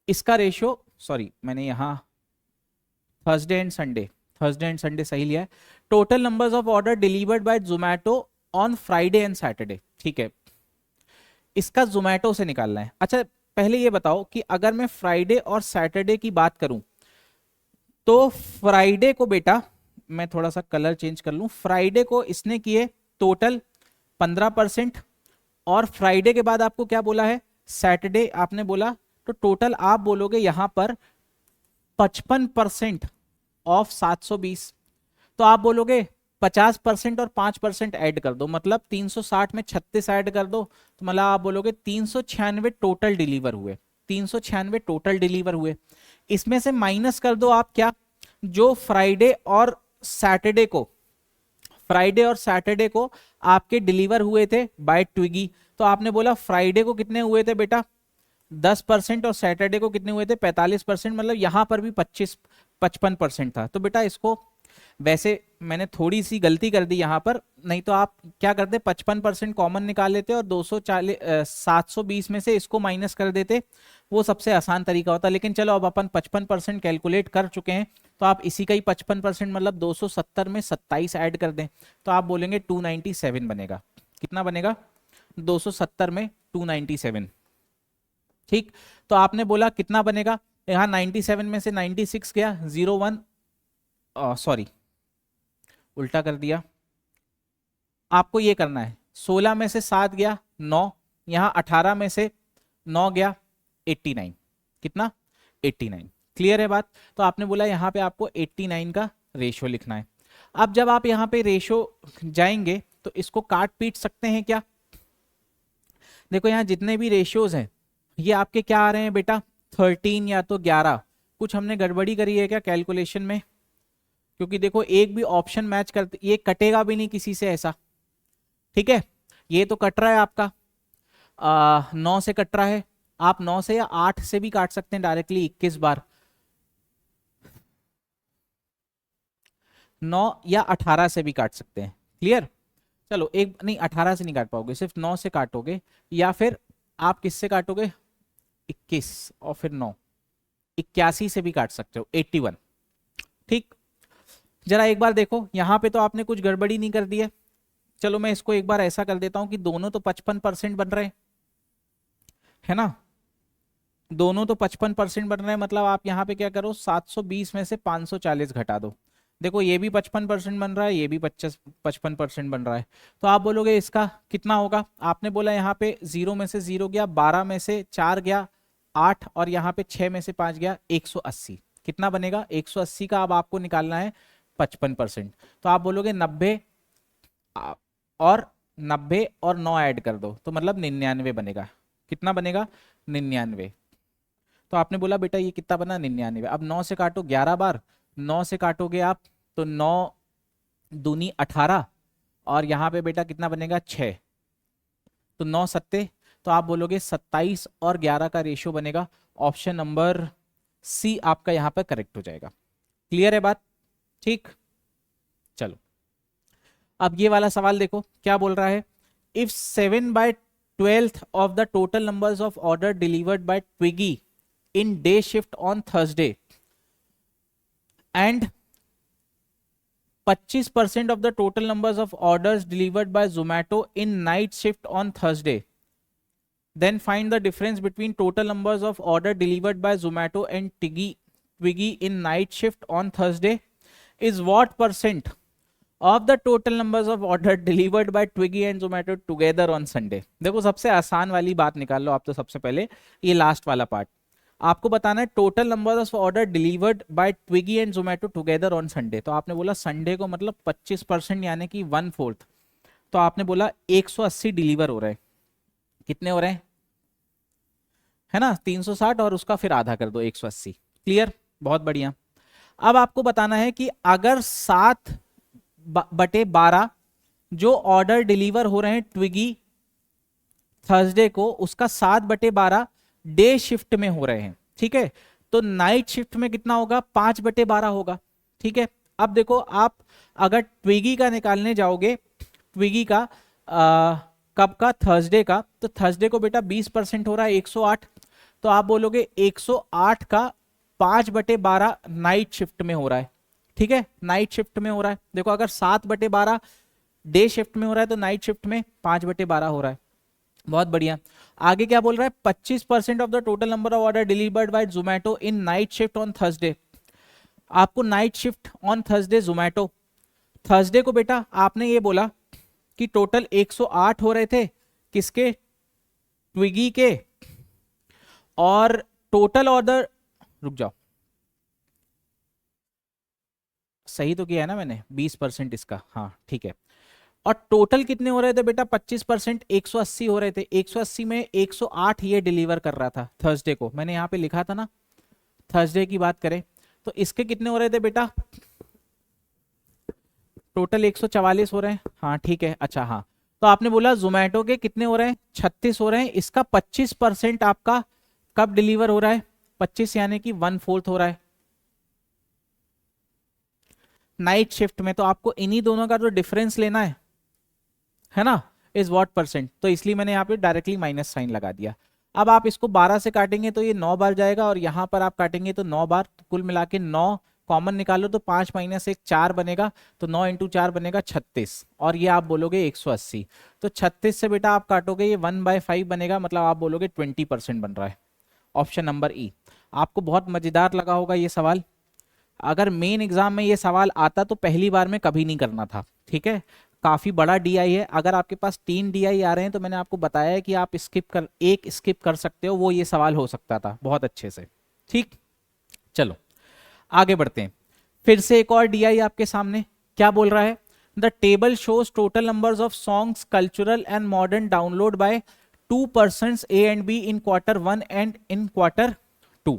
इसका रेशियो, सॉरी मैंने यहां Thursday and Sunday, Thursday and Sunday सही लिया है। Total numbers of order delivered by Zomato on Friday and Saturday. ठीक है, इसका जोमैटो से निकालना है। अच्छा पहले ये बताओ कि अगर मैं फ्राइडे और सैटरडे की बात करूं, तो फ्राइडे को बेटा, मैं थोड़ा सा कलर चेंज कर लूं, फ्राइडे को इसने किए टोटल 15%, और फ्राइडे के बाद आपको क्या बोला है, सैटरडे आपने बोला, तो टोटल आप बोलोगे यहां पर 55% ऑफ 720। तो आप बोलोगे 50% और 5% ऐड कर दो, मतलब 360 में 36 ऐड कर दो, तो मतलब आप बोलोगे 396 टोटल डिलीवर हुए, 396 टोटल डिलीवर हुए। इसमें से माइनस कर दो आप क्या, जो फ्राइडे और सैटरडे को, फ्राइडे और सैटरडे को आपके डिलीवर हुए थे बाय ट्विगी। तो आपने बोला फ्राइडे को कितने हुए थे बेटा 10% और सैटरडे को कितने हुए थे 45%, मतलब यहां पर भी 55% था। तो बेटा इसको, वैसे मैंने थोड़ी सी गलती कर दी यहां पर, नहीं तो आप क्या करते 55% कॉमन निकाल लेते और 240 720 में से इसको माइनस कर देते, वो सबसे आसान तरीका होता। लेकिन चलो अब अपन 55% कैलकुलेट कर चुके हैं, तो आप इसी का ही 55% मतलब 270 में 27 ऐड कर दें, तो आप बोलेंगे 297 बनेगा। कितना बनेगा 270 में 297। ठीक, तो आपने बोला कितना बनेगा, यहाँ 97 में से 96 गया, 01, सॉरी उल्टा कर दिया। आपको ये करना है 16 में से 7 गया 9, यहाँ 18 में से 9 गया 89, कितना 89। क्लियर है बात। तो आपने बोला यहाँ पे आपको 89 का रेशियो लिखना है। अब जब आप यहाँ पे रेशियो जाएंगे तो इसको काट पीट सकते हैं क्या, देखो यहाँ जितने भी रेशियोज हैं ये आपके क्या आ रहे हैं बेटा 13 या तो 11, कुछ हमने गड़बड़ी करी है क्या कैलकुलेशन में, क्योंकि देखो एक भी ऑप्शन मैच करते, ये कटेगा भी नहीं किसी से ऐसा। ठीक है, ये तो कट रहा है आपका 9 से कट रहा है, आप 9 से या 8 से भी काट सकते हैं डायरेक्टली 21 बार। 9 या 18 से भी काट सकते हैं। क्लियर? चलो एक नहीं, 18 से नहीं काट पाओगे, सिर्फ 9 से काटोगे, या फिर आप किससे काटोगे, 21 और फिर 9, 81 से भी काट सकते हो, 81। ठीक, जरा एक बार देखो, यहां पे तो आपने कुछ गड़बड़ी नहीं कर दी है। चलो मैं इसको एक बार ऐसा कर देता हूं कि दोनों तो 55% बन रहे हैं, है ना, दोनों तो 55% बन रहे हैं, मतलब आप यहाँ पे क्या करो, 720 में से 540 घटा दो। देखो ये भी 55% बन रहा है, ये भी 55% बन रहा है। तो आप बोलोगे इसका कितना होगा, आपने बोला यहाँ पे 0 में से 0 गया, 12 में से 4 गया 8, और यहाँ पे 6 में से 5 गया 180। कितना बनेगा, 180 का अब आपको निकालना है 55%। तो आप बोलोगे 90 और 90 और 9 ऐड कर दो, तो मतलब 99 बनेगा। कितना बनेगा, 99। तो आपने बोला बेटा ये कितना बना, 99। अब 9 से काटो 11 बार, 9 से काटोगे आप तो 9 दूनी 18, और यहाँ पे बेटा कितना बनेगा 6, तो 9 सत्ते, तो आप बोलोगे 27 और 11 का रेशियो बनेगा। ऑप्शन नंबर सी आपका यहाँ पर करेक्ट हो जाएगा। क्लियर है बात? ठीक, चलो अब ये वाला सवाल देखो क्या बोल रहा है। If 7/12 of the total numbers of order delivered by Twiggy in day shift on Thursday and 25% of the total numbers of orders delivered by Zomato in night shift on Thursday, then find the difference between total numbers of order delivered by Zomato and Twiggy in night shift on Thursday is what percent of the total numbers of order delivered by Twiggy and Zomato together on Sunday। देखो सबसे आसान वाली बात निकाल लो आप, तो सबसे पहले ये लास्ट वाला पार्ट आपको बताना है, total number of order delivered by Twiggy and Zomato together on Sunday. तो आपने बोला संडे को मतलब 25% यानी कि 1/4, तो आपने बोला 180 डिलीवर हो रहे हैं। कितने हो रहे हैं, है ना, 360 और उसका फिर आधा कर दो 180। क्लियर, बहुत बढ़िया। अब आपको बताना है कि अगर 7/12 जो ऑर्डर डिलीवर हो रहे हैं ट्विगी थर्सडे को, उसका 7/12 डे शिफ्ट में हो रहे हैं, ठीक है, तो नाइट शिफ्ट में कितना होगा, 5/12 होगा। ठीक है, अब देखो आप अगर ट्विगी का निकालने जाओगे, ट्विगी का कब का, थर्सडे का, तो थर्सडे को बेटा 20% हो रहा है 108, तो आप बोलोगे 108 का 5/12 नाइट शिफ्ट में हो रहा है। ठीक है, नाइट शिफ्ट में हो रहा है। देखो अगर 7/12 डे शिफ्ट में हो रहा है तो नाइट शिफ्ट में 5/12 हो रहा है। बहुत बढ़िया। आगे क्या बोल रहा है, 25% of the total number of order delivered by Zomato in night shift on Thursday. आपको night shift on Thursday Zomato, Thursday को बेटा आपने ये बोला कि टोटल 108 हो रहे थे किसके, ट्विगी के, और टोटल ऑर्डर, रुक जाओ सही तो किया है ना मैंने, 20% इसका, हाँ ठीक है। और टोटल कितने हो रहे थे बेटा, 25%, 180 हो रहे थे। 180 में 108 ये डिलीवर कर रहा था थर्सडे को, मैंने यहाँ पे लिखा था ना, थर्सडे की बात करें तो इसके कितने हो रहे थे बेटा, टोटल 144 हो रहे हैं, हाँ ठीक है, अच्छा हाँ। तो आपने बोला जोमेटो के कितने हो रहे हैं, 36 हो रहे हैं, इसका 25% आपका कब डिलीवर हो रहा है, 25 यानी कि 1/4 हो रहा है नाइट शिफ्ट में। तो आपको इन्हीं दोनों का जो डिफरेंस लेना है ना, इज व्हाट परसेंट, तो इसलिए मैंने यहाँ पे डायरेक्टली माइनस साइन लगा दिया। अब आप इसको 12 से काटेंगे तो ये 9 बार जाएगा, और यहाँ पर आप काटेंगे तो 9 बार, तो कुल मिला के 9 कॉमन निकालो तो 5 - 1 4 बनेगा, तो 9 × 4 बनेगा 36, और ये आप बोलोगे 180। तो 36 से बेटा आप काटोगे ये 1/5 बनेगा, मतलब आप बोलोगे 20% बन रहा है। ऑप्शन नंबर ई। आपको बहुत मजेदार लगा होगा ये सवाल, अगर मेन एग्जाम में ये सवाल आता तो पहली बार में कभी नहीं करना था। ठीक है, काफी बड़ा डीआई है, अगर आपके पास 3 डीआई आ रहे हैं तो मैंने आपको बताया है कि आप एक स्किप कर सकते हो, वो ये सवाल हो सकता था बहुत अच्छे से। ठीक, चलो आगे बढ़ते हैं। फिर से एक और डीआई आपके सामने क्या बोल रहा है, the table shows total numbers of songs cultural and modern download by 2 persons A and B in Q1 and in Q2।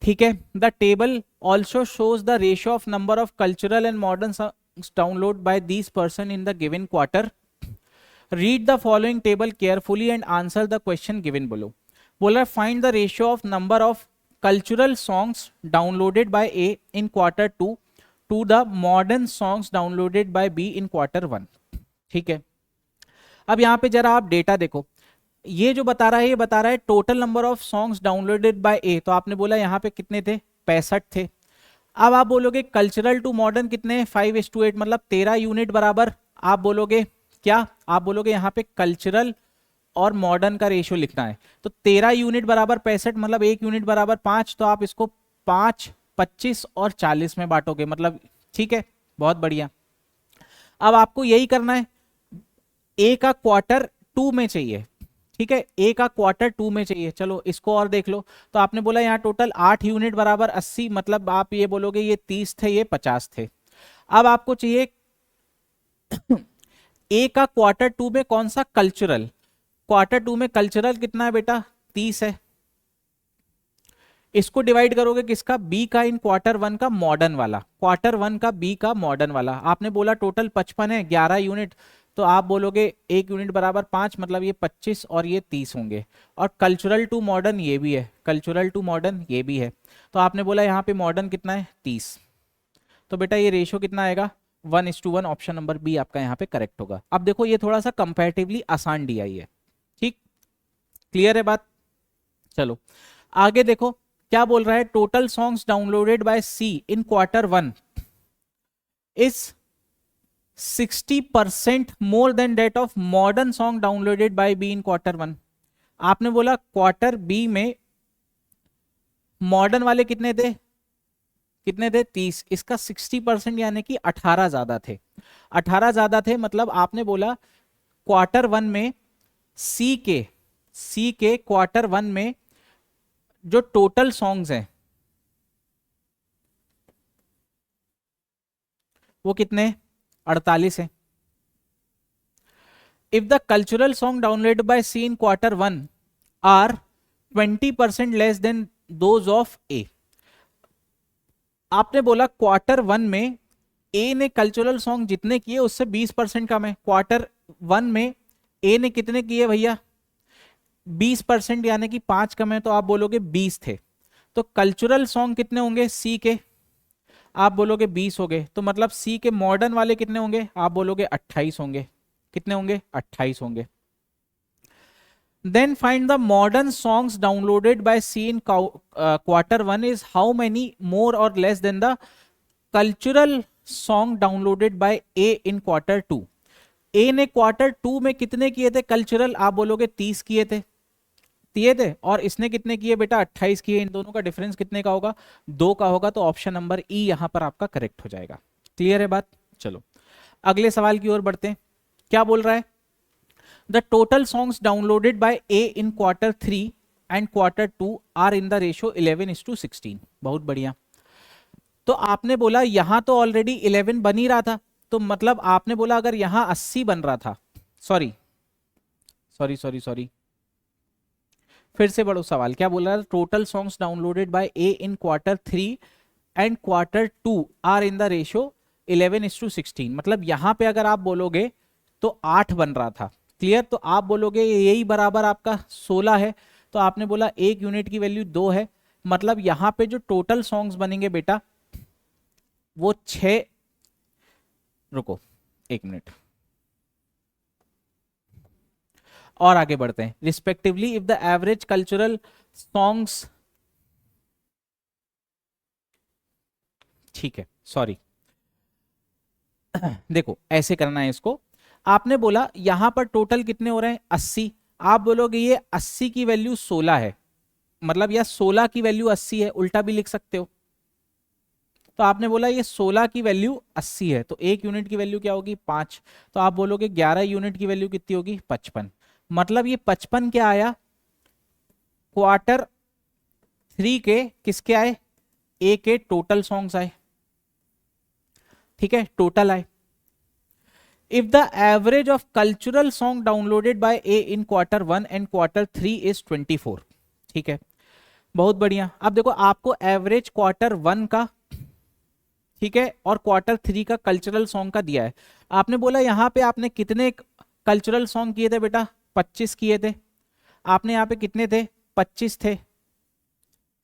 ठीक है, the table also shows the ratio of number of cultural and modern download by these person in the given quarter. Read the following table carefully and answer the question given below. बोला find the ratio of number of cultural songs downloaded by A in Q2 to the modern songs downloaded by B in Q1। ठीक है, अब यहाँ पे जरा आप data देखो, ये जो बता रहा है ये बता रहा है total number of songs downloaded by A, तो आपने बोला यहाँ पे कितने थे, 65 थे। अब आप बोलोगे कल्चरल टू मॉडर्न कितने, 5:8, मतलब 13 यूनिट बराबर, आप बोलोगे क्या, आप बोलोगे यहाँ पे कल्चरल और मॉडर्न का रेशियो लिखना है, तो 13 यूनिट बराबर 65, मतलब 1 यूनिट बराबर 5, तो आप इसको 5, 25 और 40 में बांटोगे, मतलब ठीक है, बहुत बढ़िया। अब आपको यही करना है, ए का Q2 में चाहिए, ठीक है, ए का Q2 में चाहिए। चलो इसको और देख लो, तो आपने बोला यहाँ टोटल 8 यूनिट बराबर 80, मतलब आप ये बोलोगे ये 30 थे ये 50 थे। अब आपको चाहिए ए का Q2 में कौन सा, कल्चरल, Q2 में कल्चरल कितना है बेटा, 30 है। इसको डिवाइड करोगे किसका, बी का इन Q1 का मॉडर्न वाला, Q1 का बी का मॉडर्न वाला। आपने बोला टोटल 55 है, 11 यूनिट, तो आप बोलोगे 1 यूनिट बराबर 5, मतलब ये 25 और ये 30 होंगे। और कल्चरल टू मॉडर्न ये भी है, कल्चरल टू मॉडर्न ये भी है, तो आपने बोला यहाँ पे मॉडर्न कितना है, 30, तो बेटा ये रेशियो कितना आएगा, 1:1। ऑप्शन नंबर बी आपका यहाँ पे करेक्ट होगा। अब देखो ये थोड़ा सा कंपैरेटिवली आसान DI है, ठीक, क्लियर है बात। चलो आगे देखो क्या बोल रहा है, total songs downloaded by C in Q1 is 60% more than that of modern song downloaded by B in Q1। आपने बोला क्वार्टर बी में मॉडर्न वाले कितने थे, कितने थे, 30, इसका 60% यानी कि 18 ज्यादा थे, 18 ज्यादा थे, मतलब आपने बोला Q1 में सी के Q1 में जो टोटल सॉन्ग्स हैं वो कितने, 48 है। If the cultural song downloaded by C in Q1 are 20% less than those of A. आपने बोला Q1 में ए ने कल्चरल सॉन्ग जितने किए उससे 20% कम है। Q1 में ए ने कितने किए भैया, 20%, यानी कि 5 कम है, तो आप बोलोगे 20 थे। तो कल्चरल सॉन्ग कितने होंगे सी के, आप बोलोगे 20 हो गए, तो मतलब सी के मॉडर्न वाले कितने होंगे, आप बोलोगे 28 होंगे, कितने होंगे, 28 होंगे। Then find the modern songs downloaded by C in Q1 is how many more और less than the cultural song downloaded by A in Q2। A ने Q2 में कितने किए थे कल्चरल, आप बोलोगे 30 किए थे, और इसने कितने किए बेटा, 28 किए। इन दोनों का डिफरेंस कितने का होगा, 2 का होगा, तो ऑप्शन नंबर ई यहां पर आपका करेक्ट हो जाएगा। क्लियर है बात। चलो अगले सवाल की ओर बढ़ते हैं, क्या बोल रहा है, the total songs downloaded by A in Q3 and Q2 are in the ratio 11:16। बहुत बढ़िया। तो आपने बोला यहां तो ऑलरेडी 11 बन ही रहा था, तो मतलब आपने बोला अगर यहां 80 बन रहा था, सॉरी सॉरी सॉरी सॉरी फिर से बड़ो सवाल, क्या बोल रहा है, total songs downloaded by A in Q3 and Q2 are in the ratio 11:16। मतलब यहां पे अगर आप बोलोगे तो 8 बन रहा था, क्लियर, तो आप बोलोगे यही बराबर आपका 16 है, तो आपने बोला 1 यूनिट की वैल्यू 2 है, मतलब यहां पे जो टोटल सॉन्ग्स बनेंगे बेटा वो 6, रुको 1 मिनट और आगे बढ़ते हैं। Respectively if the average cultural songs, ठीक है सॉरी देखो ऐसे करना है इसको, आपने बोला यहां पर टोटल कितने हो रहे हैं 80, आप बोलोगे ये 80 की वैल्यू 16 है, मतलब या 16 की वैल्यू 80 है, उल्टा भी लिख सकते हो। तो आपने बोला ये 16 की वैल्यू 80 है, तो 1 यूनिट की वैल्यू क्या होगी 5, तो आप बोलोगे 11 यूनिट की वैल्यू कितनी होगी 55, मतलब ये 55 क्या आया, Q3 के किसके आए, ए के टोटल सॉन्ग्स आए, ठीक है, टोटल आए। If the average of cultural song downloaded by A in Q1 and Q3 is 24, ठीक है, बहुत बढ़िया। अब देखो आपको एवरेज Q1 का, ठीक है, और Q3 का कल्चरल सॉन्ग का दिया है। आपने बोला यहाँ पे आपने कितने कल्चरल सॉन्ग किए थे बेटा, 25 किए थे। आपने यहाँ पे कितने थे, 25 थे,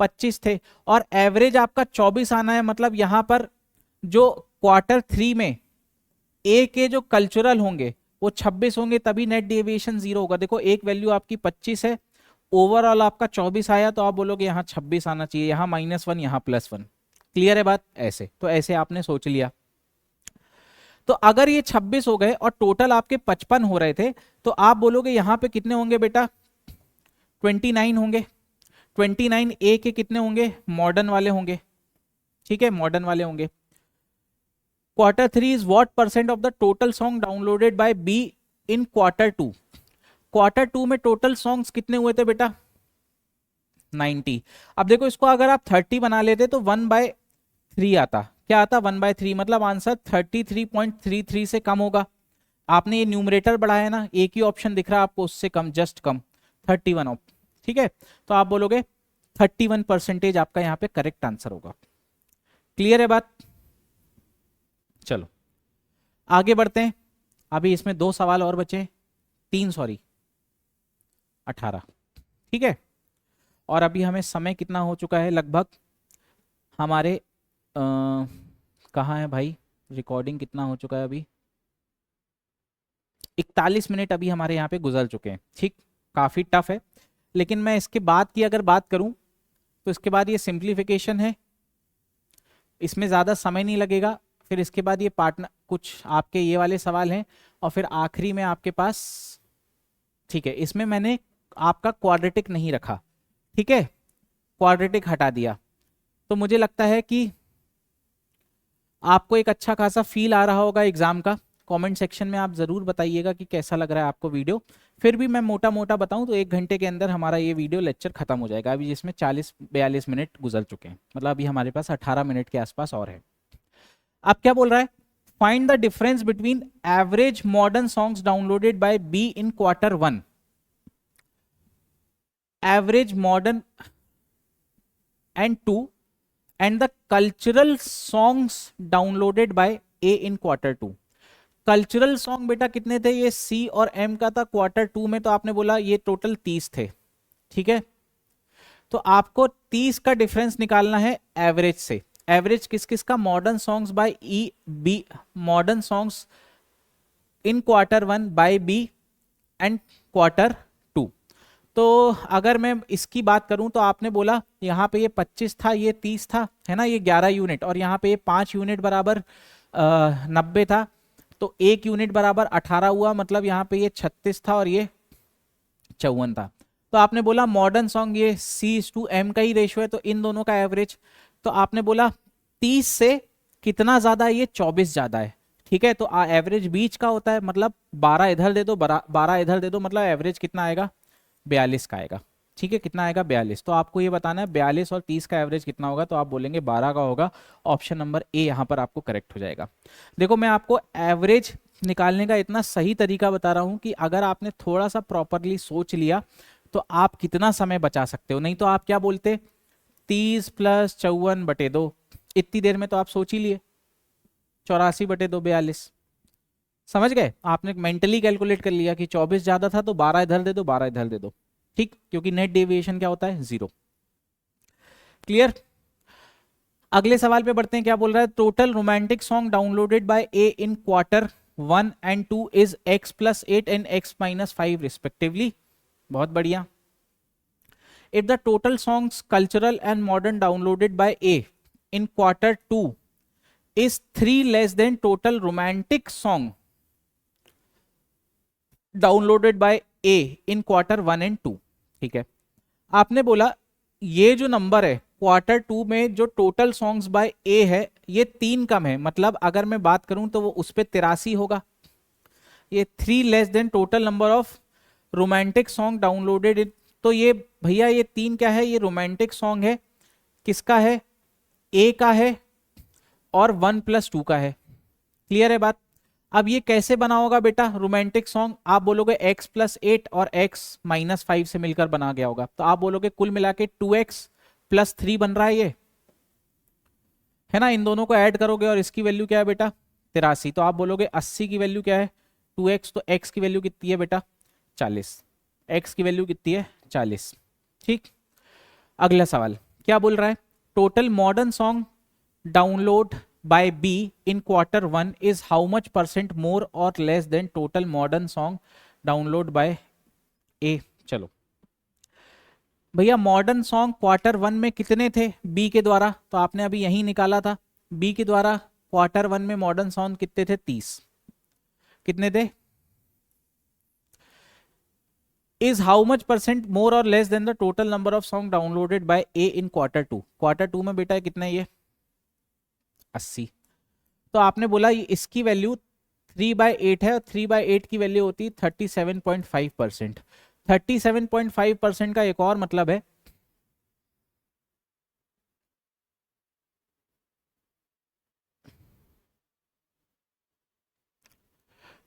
25 थे, और एवरेज आपका 24 आना है, मतलब यहाँ पर जो क्वार्टर 3 में ए के जो कल्चरल होंगे वो 26 होंगे, तभी नेट डेविएशन 0 होगा। देखो एक वैल्यू आपकी 25 है, ओवरऑल आपका 24 आया, तो आप बोलोगे यहाँ 26 आना चाहिए, यहाँ -1, यहाँ +1। क्लियर है बात? ऐसे तो ऐसे आपने सोच लिया। तो अगर ये 26 हो गए और टोटल आपके 55 हो रहे थे, तो आप बोलोगे यहाँ पे कितने होंगे बेटा? 29 होंगे। 29 ए के कितने होंगे? मॉडर्न वाले होंगे, ठीक है, मॉडर्न वाले होंगे। Quarter 3 is what % of the total song downloaded by B in quarter 2? Quarter 2 में टोटल सॉन्ग्स कितने हुए थे बेटा? 90। अब देखो इसको अगर आप 30 बना लेते तो 1/3 आता। क्या आता? 1/3, मतलब आंसर 33.33 से कम होगा। आपने ये न्यूमरेटर बढ़ाया ना, एक ही ऑप्शन दिख रहा है आपको उससे कम, जस्ट कम, 31 ठीक है। तो आप बोलोगे 31% आपका यहाँ पे करेक्ट आंसर होगा। क्लियर है बात? चलो आगे बढ़ते हैं। अभी इसमें 2 सवाल और बचे, 3 सॉरी, 18, ठीक है। और अभी हमें समय कितना हो चुका है? लगभग हमारे कहाँ है भाई रिकॉर्डिंग, कितना हो चुका है अभी? 41 मिनट अभी हमारे यहाँ पे गुजर चुके हैं, ठीक। काफ़ी टफ है, लेकिन मैं इसके बाद की अगर बात करूं तो इसके बाद ये सिंप्लीफिकेशन है, इसमें ज़्यादा समय नहीं लगेगा। फिर इसके बाद ये पार्टनर, कुछ आपके ये वाले सवाल हैं, और फिर आखिरी में आपके पास, ठीक है, इसमें मैंने आपका क्वाड्रेटिक नहीं रखा, ठीक है, क्वाड्रेटिक हटा दिया। तो मुझे लगता है कि आपको एक अच्छा खासा फील आ रहा होगा एग्जाम का। कमेंट सेक्शन में आप ज़रूर बताइएगा कि कैसा लग रहा है आपको वीडियो। फिर भी मैं मोटा मोटा बताऊं तो 1 घंटे के अंदर हमारा ये वीडियो लेक्चर खत्म हो जाएगा, अभी जिसमें 40-42 मिनट गुजर चुके हैं, मतलब अभी हमारे पास 18 मिनट के आसपास और है। अब क्या बोल रहा है? Find the difference between average modern songs downloaded by B in quarter 1, average modern and 2, and the cultural songs downloaded by A in quarter 2। Cultural song बेटा कितने थे? ये सी और एम का था क्वार्टर 2 में, तो आपने बोला ये टोटल 30 थे, ठीक है। तो आपको 30 का डिफरेंस निकालना है एवरेज से। एवरेज किस किस का? Modern songs by E B, modern songs in quarter 1 by B and quarter 2। तो अगर मैं इसकी बात करूं तो आपने बोला यहाँ पे ये 25 था, ये 30 था, है ना, ये 11 यूनिट, और यहाँ पे ये 5 यूनिट बराबर 90 था, तो 1 यूनिट बराबर 18 हुआ, मतलब यहाँ पे ये 36 था और ये 54 था। तो आपने बोला मॉडर्न सॉन्ग ये C/M का ही रेशियो है, तो इन दोनों का एवरेज, तो आपने बोला 30 से कितना ज्यादा है? ये 24 ज्यादा है, ठीक है। तो एवरेज बीच का होता है, मतलब 12 इधर दे दो, 12 इधर दे दो, मतलब एवरेज कितना आएगा? 42 का आएगा, ठीक है। कितना आएगा? 42। तो आपको ये बताना है 42 और 30 का एवरेज कितना होगा, तो आप बोलेंगे 12 का होगा। ऑप्शन नंबर ए यहाँ पर आपको करेक्ट हो जाएगा। देखो मैं आपको एवरेज निकालने का इतना सही तरीका बता रहा हूँ कि अगर आपने थोड़ा सा प्रॉपरली सोच लिया तो आप कितना समय बचा सकते हो। नहीं तो आप क्या बोलते, 30 + 54/2, इतनी देर में तो आप सोच ही लिए, 84/2 42। समझ गए? आपने मेंटली कैलकुलेट कर लिया कि 24 ज्यादा था तो 12 इधर दे दो, 12 इधर दे दो, ठीक, क्योंकि नेट डेविएशन क्या होता है? 0। क्लियर? अगले सवाल पे बढ़ते हैं। क्या बोल रहा है? Total romantic song downloaded by A in quarter 1 and 2 is X+8 and X-5 respectively. बहुत बढ़िया। If the total songs cultural and modern downloaded by A in quarter 2 is 3 less than total romantic song downloaded by A in quarter 1 and 2, ठीक है। आपने बोला ये जो number है quarter 2 में जो टोटल सॉन्ग्स बाय ए है ये 3 कम है, मतलब अगर मैं बात करूं तो वो उस पर 83 होगा। ये 3 less than total number of romantic song downloaded, तो ये भैया ये 3 क्या है? ये रोमांटिक सॉन्ग है, किसका है? ए का है और 1+2 का है। क्लियर है बात? अब ये कैसे बना होगा बेटा रोमांटिक सॉन्ग? आप बोलोगे X+8 और X-5 से मिलकर बना गया होगा, तो आप बोलोगे कुल मिला के 2X+3 बन रहा है ये, है ना। इन दोनों को ऐड करोगे और इसकी वैल्यू क्या है बेटा? 83। तो आप बोलोगे 80 की वैल्यू क्या है? 2X। तो X की वैल्यू कितनी है बेटा? 40। X की वैल्यू कितनी है? 40, ठीक। अगला सवाल क्या बोल रहा है? Total modern song download by B in quarter one is how much % more or less than total modern song download by A? चलो भैया, मॉडर्न सॉन्ग क्वार्टर वन में कितने थे बी के द्वारा? तो आपने अभी यही निकाला था, बी के द्वारा क्वार्टर वन में मॉडर्न सॉन्ग कितने थे? 30। कितने थे? इज हाउ मच % मोर और less than the total number of song downloaded by A in quarter two? Quarter two में बेटा कितना है ये? 80। तो आपने बोला इसकी वैल्यू 3/8 है और 3/8 की वैल्यू होती है 37.5%। 37.5% का एक और मतलब है,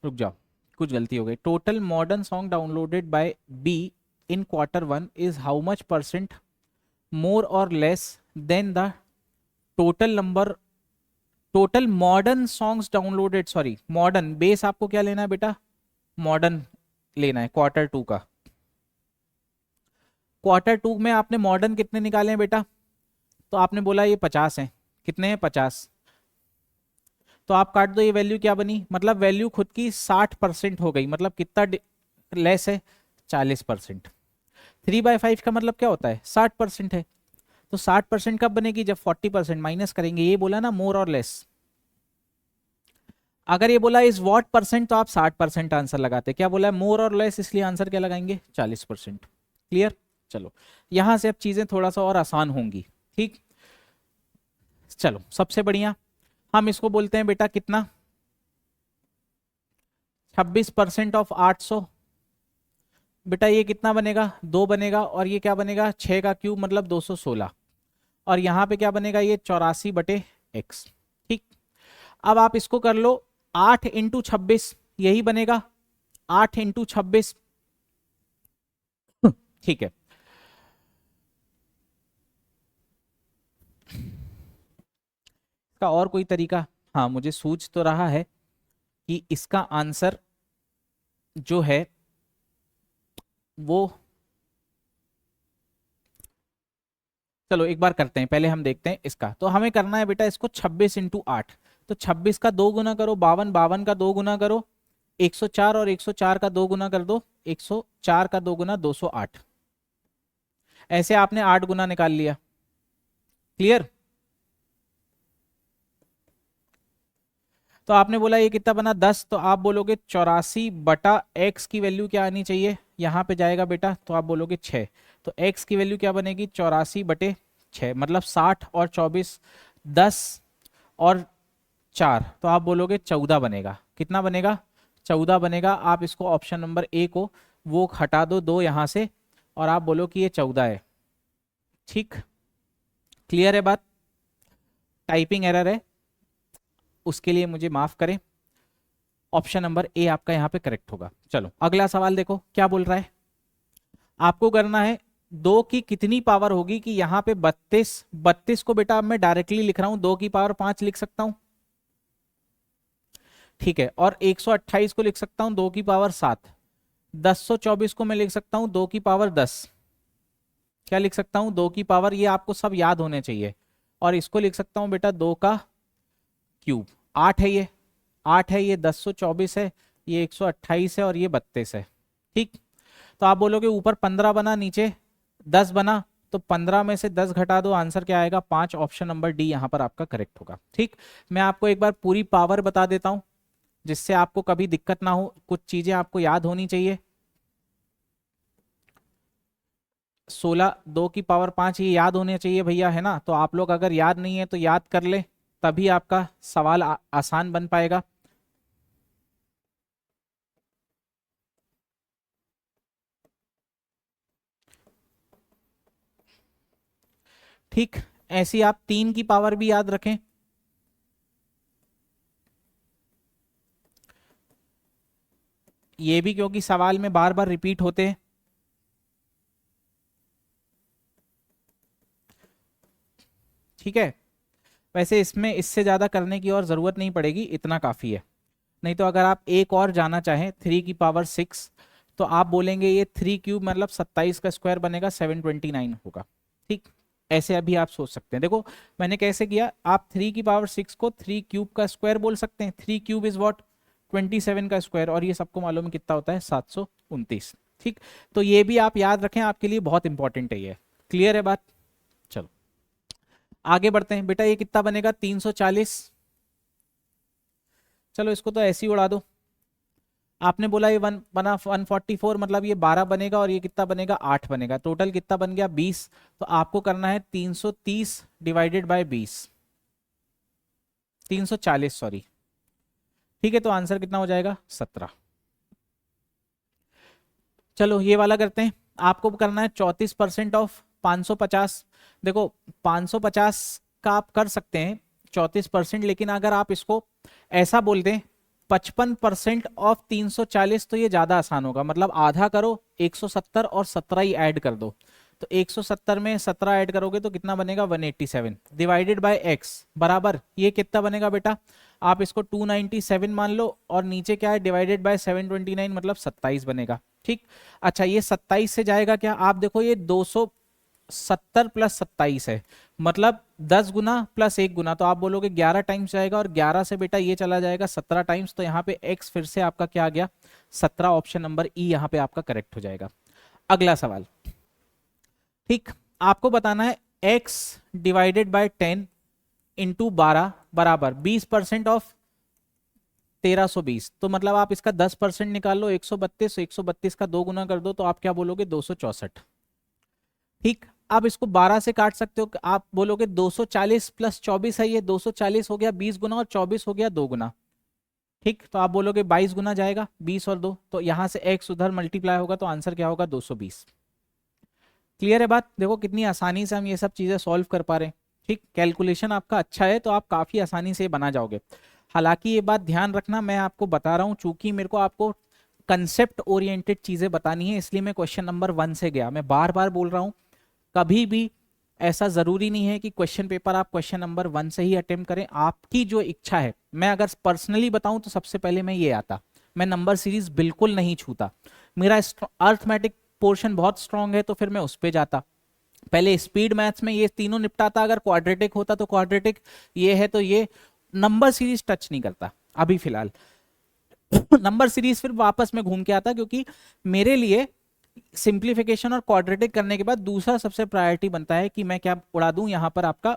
रुक जाओ कुछ गलती हो गई। Total modern song downloaded by B in quarter one is how much % more और less than the total number, total modern songs downloaded, sorry modern base आपको क्या लेना है बेटा? मॉडर्न लेना है क्वार्टर टू का। क्वार्टर टू में आपने मॉडर्न कितने निकाले हैं बेटा? तो आपने बोला ये 50 है। कितने हैं? 50। तो आप काट दो, ये वैल्यू क्या बनी? मतलब वैल्यू खुद की 60% हो गई। मतलब कितना लेस है? 40%। 3/5 का मतलब क्या होता है? 60% है। तो 60% कब बनेगी? जब 40% माइनस करेंगे। ये बोला ना मोर और लेस। अगर ये बोला इज व्हाट % तो आप 60% आंसर लगाते। क्या बोला है? मोर और लेस, इसलिए आंसर क्या लगाएंगे? 40%। क्लियर? चलो यहां से अब चीजें थोड़ा सा और आसान होंगी। ठीक, चलो सबसे बढ़िया हम इसको बोलते हैं बेटा कितना? 26% ऑफ 800। बेटा ये कितना बनेगा? 2 बनेगा। और ये क्या बनेगा? 6 का क्यूब मतलब 216। और यहाँ पे क्या बनेगा? ये 84/x। ठीक, अब आप इसको कर लो 8 इंटू 26, यही बनेगा 8 इंटू 26। ठीक है, इसका और कोई तरीका? हाँ मुझे सूझ तो रहा है कि इसका आंसर जो है वो, चलो एक बार करते हैं, पहले हम देखते हैं इसका। तो हमें करना है बेटा इसको 26 इंटू 8। तो 26 का 2 गुना करो 52, 52 का 2 गुना करो 104, और 104 का 2 गुना कर दो 104 का 2 गुना 208। ऐसे आपने 8 गुना निकाल लिया। क्लियर? तो आपने बोला ये कितना बना? 10। तो आप बोलोगे 84/x की वैल्यू क्या आनी चाहिए? यहाँ पे जाएगा बेटा तो आप बोलोगे 6। तो x की वैल्यू क्या बनेगी? 84/6, मतलब 60 और 24, 10 और 4, तो आप बोलोगे 14 बनेगा। कितना बनेगा? 14 बनेगा। आप इसको ऑप्शन नंबर ए को वो हटा दो 2 यहाँ से, और आप बोलो कि ये 14 है। ठीक, क्लियर है बात? टाइपिंग एरर है, उसके लिए मुझे माफ करें। ऑप्शन नंबर ए आपका यहाँ पे करेक्ट होगा। चलो अगला सवाल देखो क्या बोल रहा है। आपको करना है 2 की कितनी पावर होगी कि यहाँ पे 32 को बेटा अब मैं डायरेक्टली लिख रहा हूं 2 की पावर 5 लिख सकता हूं। ठीक है, और 128 को लिख सकता हूं 2 की पावर 7। 1024 को मैं लिख सकता हूं 2 की पावर 10। क्या लिख सकता हूं? 2 की पावर, ये आपको सब याद होने चाहिए। और इसको लिख सकता हूं बेटा 2 का क्यूब। 8 है ये, 8 है ये, 1024 है, ये 128 है, और ये 32 है। ठीक, तो आप बोलोगे ऊपर 15 बना नीचे 10 बना, तो 15 में से 10 घटा दो, आंसर क्या आएगा? 5। ऑप्शन नंबर डी यहां पर आपका करेक्ट होगा। ठीक, मैं आपको एक बार पूरी पावर बता देता हूं जिससे आपको कभी दिक्कत ना हो। कुछ चीजें आपको याद होनी चाहिए। 16 2 की पावर 5 ये याद होने चाहिए भैया, है ना? तो आप लोग अगर याद नहीं है तो याद कर ले, तभी आपका सवाल आसान बन पाएगा। ठीक, ऐसी आप 3 की पावर भी याद रखें। ये भी क्योंकि सवाल में बार बार रिपीट होते हैं। ठीक है, वैसे इसमें इससे ज्यादा करने की और जरूरत नहीं पड़ेगी, इतना काफी है। नहीं तो अगर आप एक और जाना चाहें 3 की पावर 6, तो आप बोलेंगे ये 3 क्यूब मतलब 27 का स्क्वायर बनेगा 729 होगा। ठीक, ऐसे अभी आप सोच सकते हैं। देखो मैंने कैसे किया, आप 3 की पावर 6 को 3 क्यूब का स्क्वायर बोल सकते हैं। 3 क्यूब इज वॉट 27 का स्क्वायर, और ये सबको मालूम है कितना होता है 729। ठीक, तो ये भी आप याद रखें, आपके लिए बहुत इंपॉर्टेंट है ये। क्लियर है बात? चलो आगे बढ़ते हैं बेटा, ये कितना बनेगा 340। चलो इसको तो ऐसे ही उड़ा दो। आपने बोला ये वन बना 144, मतलब ये 12 बनेगा और ये कितना बनेगा 8 बनेगा, टोटल कितना बन गया 20। तो आपको करना है 330 डिवाइडेड बाय 20, 340 सॉरी। ठीक है, तो आंसर कितना हो जाएगा 17। चलो ये वाला करते हैं, आपको करना है 34% ऑफ 550। देखो 550 का आप कर सकते हैं 34%, लेकिन अगर आप इसको ऐसा बोल दें 55% ऑफ 340 तो ये ज्यादा आसान होगा। मतलब आधा करो 170 और 17 ही ऐड कर दो। तो 170 में 17 ऐड करोगे तो कितना बनेगा 187 डिवाइडेड बाय x बराबर ये कितना बनेगा बेटा, आप इसको 297 मान लो, और नीचे क्या है डिवाइडेड बाय 729 मतलब 27 बनेगा। ठीक, अच्छा ये 27 से जाएगा क्या, आप देखो ये 270 प्लस 27 है, मतलब 10 गुना प्लस 1 गुना, तो आप बोलोगे 11 टाइम्स जाएगा, और 11 से बेटा ये चला जाएगा 17 टाइम्स। तो यहाँ पे x फिर से आपका क्या आ गया 17, ऑप्शन नंबर ई यहाँ पे आपका करेक्ट हो जाएगा। अगला सवाल, ठीक, आपको बताना है x डिवाइडेड बाय 10 इंटू 12 बराबर 20% ऑफ 1320। तो मतलब आप इसका 10% निकाल लो 132, 132 का 2 गुना कर दो तो आप क्या बोलोगे 264। ठीक, आप इसको 12 से काट सकते हो, आप बोलोगे 240 प्लस 24 है, ये 240 हो गया 20 गुना और 24 हो गया 2 गुना। ठीक, तो आप बोलोगे 22 गुना जाएगा 20 और 2, तो यहां से x उधर मल्टीप्लाई होगा तो आंसर क्या होगा 220। क्लियर है बात? देखो कितनी आसानी से हम ये सब चीजें सॉल्व कर पा रहे हैं। ठीक, कैलकुलेशन आपका अच्छा है तो आप काफी आसानी से बना जाओगे। हालांकि ये बात ध्यान रखना, मैं आपको बता रहा हूं चूंकि मेरे को आपको कंसेप्ट ओरिएंटेड चीजें बतानी है, इसलिए मैं क्वेश्चन नंबर 1 से गया। मैं बार बार बोल रहा हूं कभी भी ऐसा जरूरी नहीं है कि क्वेश्चन पेपर आप क्वेश्चन नंबर 1 से ही अटेम्प्ट करें, आपकी जो इच्छा है। मैं अगर पर्सनली बताऊं तो सबसे पहले मैं ये आता, मैं नंबर सीरीज बिल्कुल नहीं छूता। मेरा अर्थमेटिक पोर्शन बहुत स्ट्रांग है तो फिर मैं उस पर जाता। पहले स्पीड मैथ्स में ये तीनों निपटाता, अगर क्वाड्रेटिक होता तो क्वाड्रेटिक, ये है तो ये, नंबर सीरीज टच नहीं करता अभी फिलहाल। नंबर सीरीज फिर वापस में घूम के आता, क्योंकि मेरे लिए सिंप्लीफिकेशन और क्वाड्रेटिक करने के बाद दूसरा सबसे प्रायोरिटी बनता है कि मैं क्या उड़ा दूं यहां पर आपका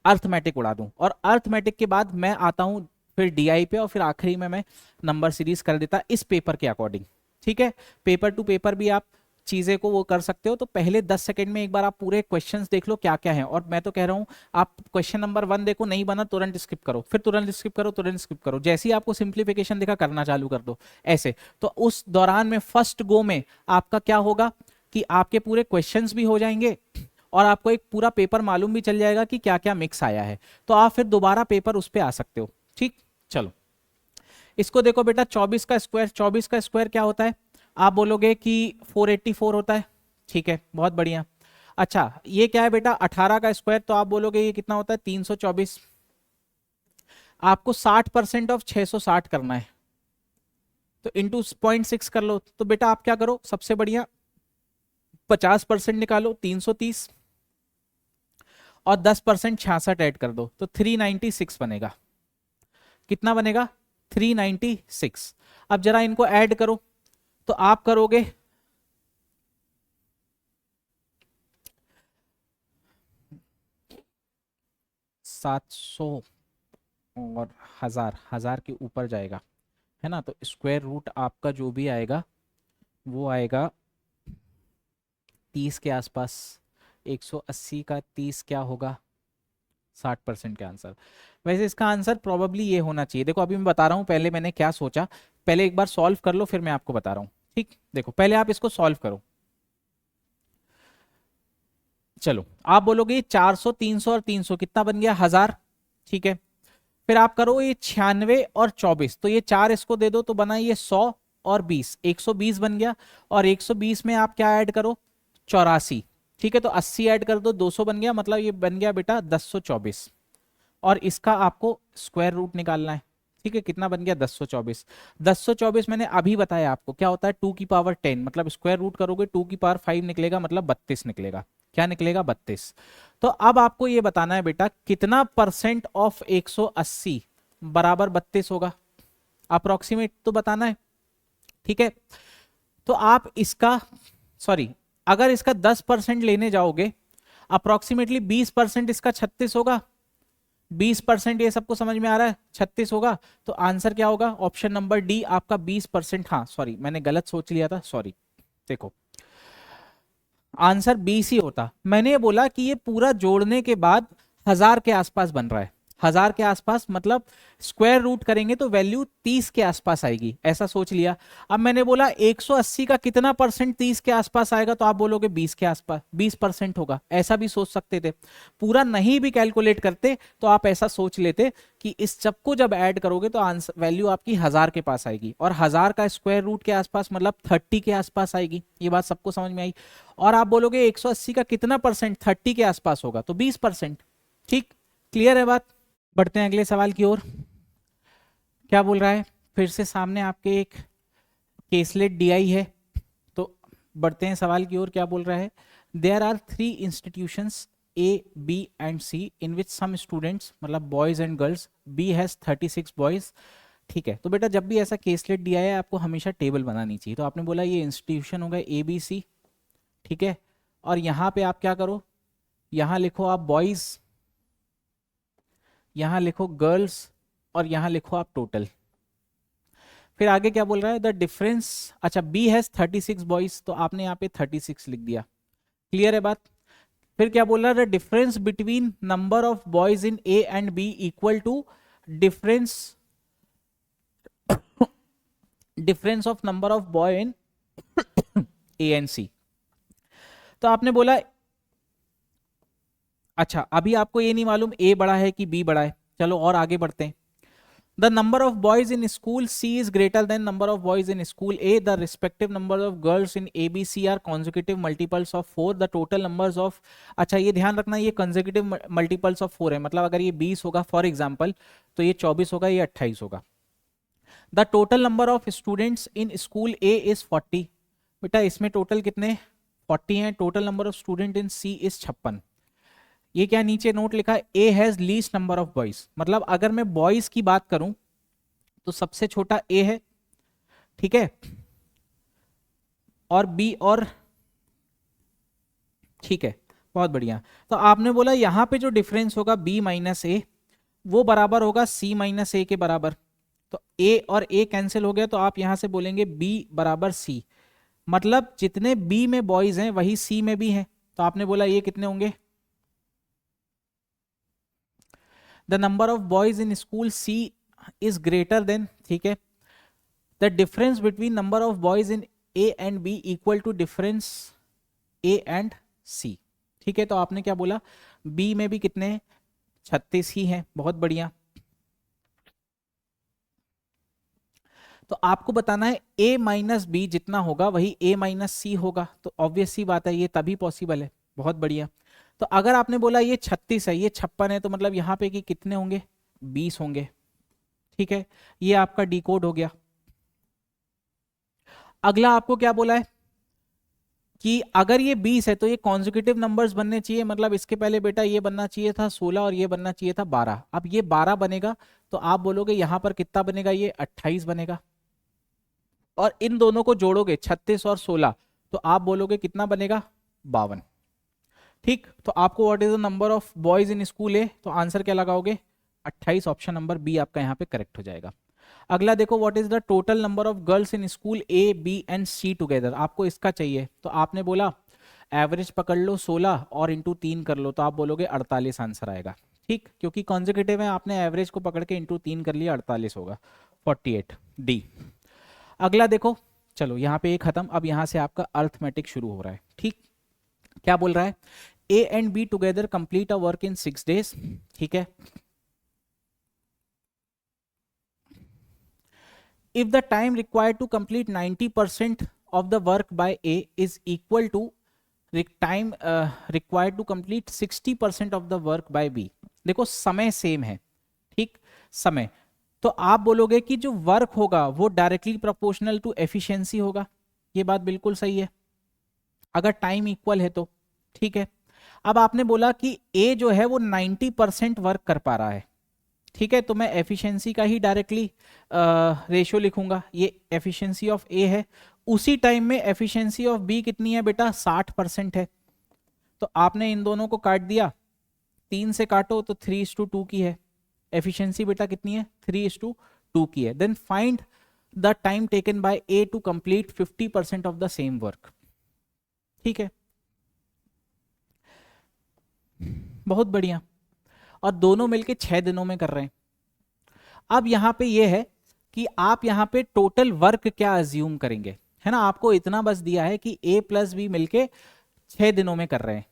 अर्थमेटिक उड़ा दूं, और अर्थमेटिक के बाद मैं आता हूं फिर डीआई पे, और फिर आखिरी में मैं नंबर सीरीज कर देता इस पेपर के अकॉर्डिंग। ठीक है, पेपर टू पेपर भी आप चीजें को वो कर सकते हो। तो पहले 10 सेकंड में एक बार आप पूरे क्वेश्चंस देख लो क्या क्या है, और मैं तो कह रहा हूं आप क्वेश्चन नंबर 1 देखो, नहीं बना तुरंत स्किप करो, फिर तुरंत स्किप करो, तुरंत स्किप करो, जैसे ही आपको सिंप्लीफिकेशन दिखा करना चालू कर दो ऐसे। तो उस दौरान में फर्स्ट गो में आपका क्या होगा कि आपके पूरे क्वेश्चंस भी हो जाएंगे, और आपको एक पूरा पेपर मालूम भी चल जाएगा कि क्या क्या मिक्स आया है, तो आप फिर दोबारा पेपर उस पर आ सकते हो। ठीक, चलो इसको देखो बेटा, 24 का स्क्वायर, 24 का स्क्वायर क्या होता है, आप बोलोगे कि 484 होता है। ठीक है, बहुत बढ़िया। अच्छा ये क्या है बेटा 18 का स्क्वायर, तो आप बोलोगे ये कितना होता है 324। आपको 60% ऑफ 660 करना है, तो इंटू 0.6 कर लो। तो बेटा आप क्या करो, सबसे बढ़िया 50% निकालो 330, और 10% 66 ऐड कर दो तो 396 बनेगा। कितना बनेगा 396। अब जरा इनको ऐड करो, तो आप करोगे 700 और 1000, 1000 के ऊपर जाएगा है ना, तो स्क्वायर रूट आपका जो भी आएगा वो आएगा 30 के आसपास। 180 का 30 क्या होगा 60% का आंसर। वैसे इसका आंसर प्रोबेबली ये होना चाहिए। देखो अभी मैं बता रहा हूँ पहले मैंने क्या सोचा, पहले एक बार सॉल्व कर लो फिर मैं आपको बता रहा हूँ। ठीक, देखो पहले आप इसको सॉल्व करो। चलो आप बोलोगे 400 300 और 300 कितना बन गया 1000। ठीक है, फिर आप करो ये 96 और 24, तो ये 4 इसको दे दो तो बना ये 100 और 20, 120 बन गया। और 120 में आप क्या ऐड करो 84। ठीक है, तो 80 ऐड कर दो 200 बन गया, मतलब ये बन गया बेटा 1024। और इसका आपको स्क्वायर रूट निकालना है। ठीक है, कितना बन गया 1024। 1024 मैंने अभी बताया आपको क्या होता है 2 की पावर 10, मतलब स्क्वायर रूट करोगे 2 की पावर 5 निकलेगा, मतलब 32 निकलेगा। क्या निकलेगा 32। तो अब आपको ये बताना है बेटा कितना परसेंट ऑफ 180 बराबर 32 होगा, अप्रोक्सीमेट तो बताना है। ठीक है, तो आप इसका सॉरी अगर इसका 10% लेने जाओगे अप्रोक्सीमेटली 20% इसका 36 होगा, 20% ये सबको समझ में आ रहा है, 36 होगा। तो आंसर क्या होगा, ऑप्शन नंबर डी आपका 20%। हाँ सॉरी मैंने गलत सोच लिया था, सॉरी। देखो आंसर 20 ही होता, मैंने ये बोला कि ये पूरा जोड़ने के बाद 1000 के आसपास बन रहा है, 1000 के आसपास मतलब स्क्वायर रूट करेंगे तो वैल्यू 30 के आसपास आएगी, ऐसा सोच लिया। अब मैंने बोला 180 का कितना परसेंट 30 के आसपास आएगा, तो आप बोलोगे 20 के आसपास, 20% होगा, ऐसा भी सोच सकते थे। पूरा नहीं भी कैलकुलेट करते तो आप ऐसा सोच लेते कि इस सबको जब ऐड करोगे तो आंसर वैल्यू आपकी 1000 के पास आएगी, और 1000 का स्क्वायर रूट के आसपास मतलब 30 के आसपास आएगी। ये बात सबको समझ में आई। और आप बोलोगे 180 का कितना परसेंट 30 के आसपास होगा, तो 20%। ठीक, क्लियर है बात। बढ़ते हैं अगले सवाल की ओर। क्या बोल रहा है, फिर से सामने आपके एक केसलेट डीआई है, तो बढ़ते हैं सवाल की ओर। क्या बोल रहा है, there are 3 institutions A B and C in which some students मतलब boys and girls, B has 36 boys. ठीक है, तो बेटा जब भी ऐसा केसलेट दिया है आपको हमेशा टेबल बनानी चाहिए। तो आपने बोला ये इंस्टीट्यूशन होगा ए बी सी, ठीक है, और यहां पे आप क्या करो, यहां लिखो आप बॉयज, यहां लिखो गर्ल्स, और यहां लिखो आप टोटल। फिर आगे क्या बोल रहा है, द डिफरेंस, अच्छा बी हैज 36 बॉयज, तो आपने यहाँ पे 36 लिख दिया। क्लियर है बात। फिर क्या बोल रहा है, the difference between number of boys in A and B equal to difference difference of number of boy in A and C. तो आपने बोला अच्छा अभी आपको ये नहीं मालूम ए बड़ा है कि बी बड़ा है, चलो और आगे बढ़ते हैं। The number of boys in school C is greater than number of boys in school A, the respective number of girls in A B C are consecutive multiples of 4, the total numbers of, अच्छा ये ध्यान रखना ये consecutive multiples of 4 है, मतलब अगर ये 20 होगा फॉर एग्जाम्पल तो ये 24 होगा, ये 28 होगा। The total number of students in school A is 40, बेटा इसमें टोटल कितने 40 हैं। Total number of student in C is 56। ये क्या नीचे नोट लिखा है, A has least number of boys, मतलब अगर मैं बॉयज की बात करूं तो सबसे छोटा ए है, ठीक है, और बी और, ठीक है बहुत बढ़िया। तो आपने बोला यहां पे जो डिफरेंस होगा बी माइनस ए वो बराबर होगा सी माइनस ए के बराबर, तो ए और ए कैंसिल हो गया, तो आप यहां से बोलेंगे बी बराबर सी, मतलब जितने बी में बॉयज हैं वही सी में भी हैं। तो आपने बोला ये कितने होंगे, the number of boys in school C is greater than, ठीक है, the difference between number of boys in A and B equal to difference A and C. ठीक है, तो आपने क्या बोला, बी में भी कितने 36 ही हैं, बहुत बढ़िया। तो आपको बताना है ए माइनस बी जितना होगा वही ए माइनस सी होगा, तो ऑब्वियस सी बात है ये तभी पॉसिबल है, बहुत बढ़िया। तो अगर आपने बोला ये 36 है ये 56 है, तो मतलब यहाँ पे कि कितने होंगे 20 होंगे। ठीक है, ये आपका डिकोड हो गया। अगला आपको क्या बोला है कि अगर ये 20 है तो ये कॉन्जिक्यूटिव नंबर्स बनने चाहिए, मतलब इसके पहले बेटा ये बनना चाहिए था 16 और ये बनना चाहिए था 12। अब ये 12 बनेगा तो आप बोलोगे यहां पर कितना बनेगा, ये 28 बनेगा, और इन दोनों को जोड़ोगे 36 और 16 तो आप बोलोगे कितना बनेगा 52। ठीक, तो आपको what is the number of boys in school है, तो आंसर क्या लगाओगे 28, ऑप्शन नंबर बी आपका यहाँ पे करेक्ट हो जाएगा। अगला देखो, what is the total number of girls in school A B and C together, आपको इसका चाहिए। तो आपने बोला एवरेज पकड़ लो 16 और इंटू 3 कर लो, तो आप बोलोगे 48 आंसर आएगा। ठीक, क्योंकि कॉन्जिक्यूटिव है आपने एवरेज को पकड़ के इंटू 3 कर लिया, 48 होगा 48 डी। अगला देखो, चलो यहाँ पे एक खत्म, अब यहाँ से आपका अर्थमेटिक शुरू हो रहा है। ठीक, क्या बोल रहा है, ए and be together complete a work in 6 days, ठीक है। If the time required to complete 90% of the work by A is equal to time required to complete 60% of the work by B, देखो समय same है, ठीक, समय, तो आप बोलोगे कि जो वर्क होगा वो डायरेक्टली प्रोपोर्शनल टू एफिशिएंसी होगा, ये बात बिल्कुल सही है अगर टाइम इक्वल है तो, ठीक है। अब आपने बोला कि ए जो है वो 90% वर्क कर पा रहा है, ठीक है, तो मैं एफिशिएंसी का ही डायरेक्टली रेशियो लिखूंगा, ये एफिशिएंसी ऑफ ए है। उसी टाइम में एफिशिएंसी ऑफ बी कितनी है बेटा, 60% है। तो आपने इन दोनों को काट दिया, 3 से काटो तो 3:2 की है एफिशिएंसी बेटा, कितनी है, 3:2 की है। Then find the time taken by A to complete 50% of the same work. ठीक है, बहुत बढ़िया। और दोनों मिलके 6 दिनों में कर रहे हैं। अब यहां पे ये है कि आप यहां पे टोटल वर्क क्या अज्यूम करेंगे, है ना, आपको इतना बस दिया है कि ए प्लस बी मिलके 6 दिनों में कर रहे हैं,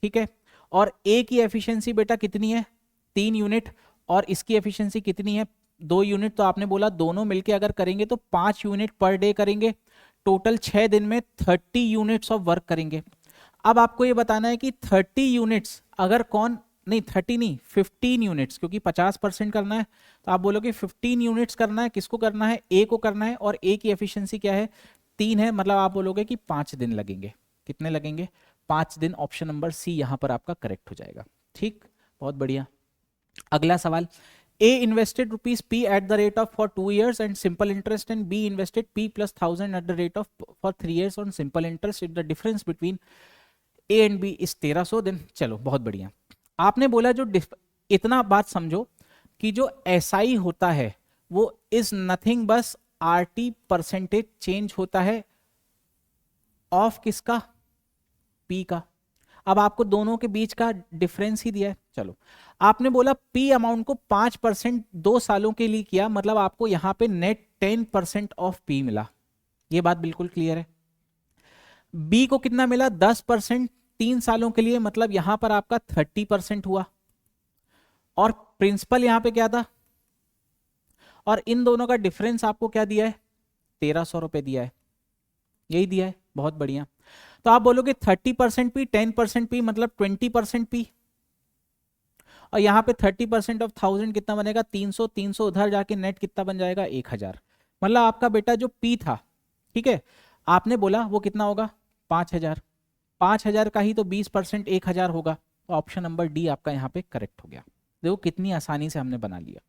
ठीक है। और ए की एफिशिएंसी बेटा कितनी है, 3 यूनिट, और इसकी एफिशिएंसी कितनी है, 2 यूनिट। तो आपने बोला दोनों मिलके अगर करेंगे तो 5 यूनिट पर डे करेंगे, टोटल 6 दिन में 30 यूनिट्स ऑफ वर्क करेंगे। अब आपको ये बताना है कि 30 यूनिट्स अगर कौन, नहीं 30 नहीं, 15 यूनिट्स, क्योंकि 50% करना है, तो आप बोलोगे 15 यूनिट्स करना है, किसको करना है, ए को करना है, और ए की एफिशिएंसी क्या है, 3 है, मतलब आप बोलोगे कि 5 दिन लगेंगे। कितने लगेंगे, 5 दिन। ऑप्शन नंबर सी यहां पर आपका करेक्ट हो जाएगा। ठीक, बहुत बढ़िया। अगला सवाल, A invested rupees P at the rate of for 2 years and simple interest, and B invested P plus 1000 at the rate of for 3 years on simple interest. If the difference between A and B is 1300, then चलो बहुत बढ़िया। आपने बोला जो इतना बात समझो कि जो SI होता है वो इज नथिंग बस RT परसेंटेज चेंज होता है ऑफ किसका, P का। अब आपको दोनों के बीच का डिफरेंस ही दिया है। चलो, आपने बोला P अमाउंट को 5% 2 सालों के लिए किया, मतलब आपको यहां पे नेट 10% ऑफ P मिला, ये बात बिल्कुल क्लियर है। B को कितना मिला, 10% 3 सालों के लिए, मतलब यहां पर आपका 30% हुआ। और प्रिंसिपल यहां पे क्या था, और इन दोनों का डिफरेंस आपको क्या दिया है, 1300 रुपए दिया है, यही दिया है, बहुत बढ़िया। तो आप बोलोगे 30% P, 10% P, मतलब 20% P, और यहाँ पे 30% ऑफ 1000 कितना बनेगा, 300, 300 उधर जाके नेट कितना बन जाएगा, 1000। मतलब आपका बेटा जो P था, ठीक है, आपने बोला वो कितना होगा, 5000। 5000 का ही तो 20% 1000 होगा। तो ऑप्शन नंबर डी आपका यहाँ पे करेक्ट हो गया। देखो कितनी आसानी से हमने बना लिया।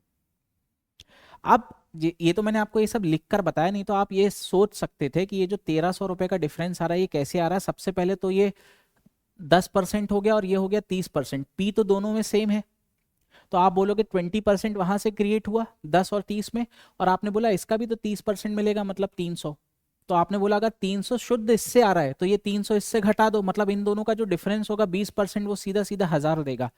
अब ये तो मैंने आपको ये सब लिख कर बताया, नहीं तो आप ये सोच सकते थे कि ये जो 1300 रुपए का डिफरेंस आ रहा है ये कैसे आ रहा है। सबसे पहले तो ये 10% हो गया और ये हो गया 30%, P तो दोनों में सेम है, तो आप बोलोगे 20% वहां से क्रिएट हुआ 10 और 30 में, और आपने बोला इसका भी तो 30% मिलेगा, मतलब 300। तो आपने बोला अगर 300 शुद्ध इससे आ रहा है तो ये 300 इससे घटा दो, मतलब इन दोनों का जो डिफरेंस होगा 20%, वो सीधा सीधा 1000 देगा।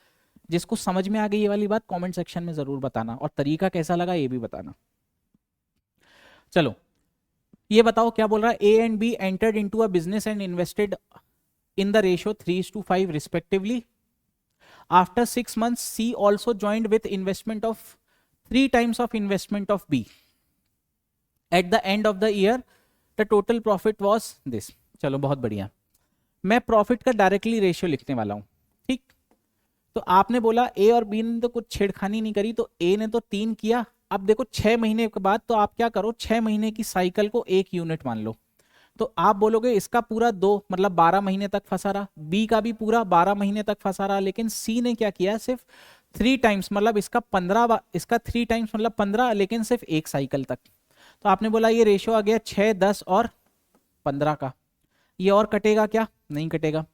जिसको समझ में आ गई ये वाली बात कमेंट सेक्शन में जरूर बताना, और तरीका कैसा लगा ये भी बताना। चलो, ये बताओ क्या बोल रहा है, ए and be entered into a business and invested in the ratio 3:5 respectively. After 6 months, C also joined with investment of 3 times of investment of B. At the end of the year, the total profit was this. चलो बहुत बढ़िया, मैं profit का directly ratio लिखने वाला हूं। ठीक, तो आपने बोला ए और बी ने तो कुछ छेड़खानी नहीं करी, तो ए ने तो 3 किया। अब देखो 6 महीने के बाद, तो आप क्या करो, 6 महीने की साइकिल को 1 यूनिट मान लो। तो आप बोलोगे इसका पूरा 2, मतलब 12 महीने तक फंसा रहा, बी का भी पूरा 12 महीने तक फंसा रहा, लेकिन सी ने क्या किया, सिर्फ 3 टाइम्स, मतलब इसका 15, इसका 3 टाइम्स मतलब 15, लेकिन सिर्फ एक साइकिल तक। तो आपने बोला ये रेशियो आ गया 6, 10 और 15 का। ये और कटेगा क्या, नहीं कटेगा।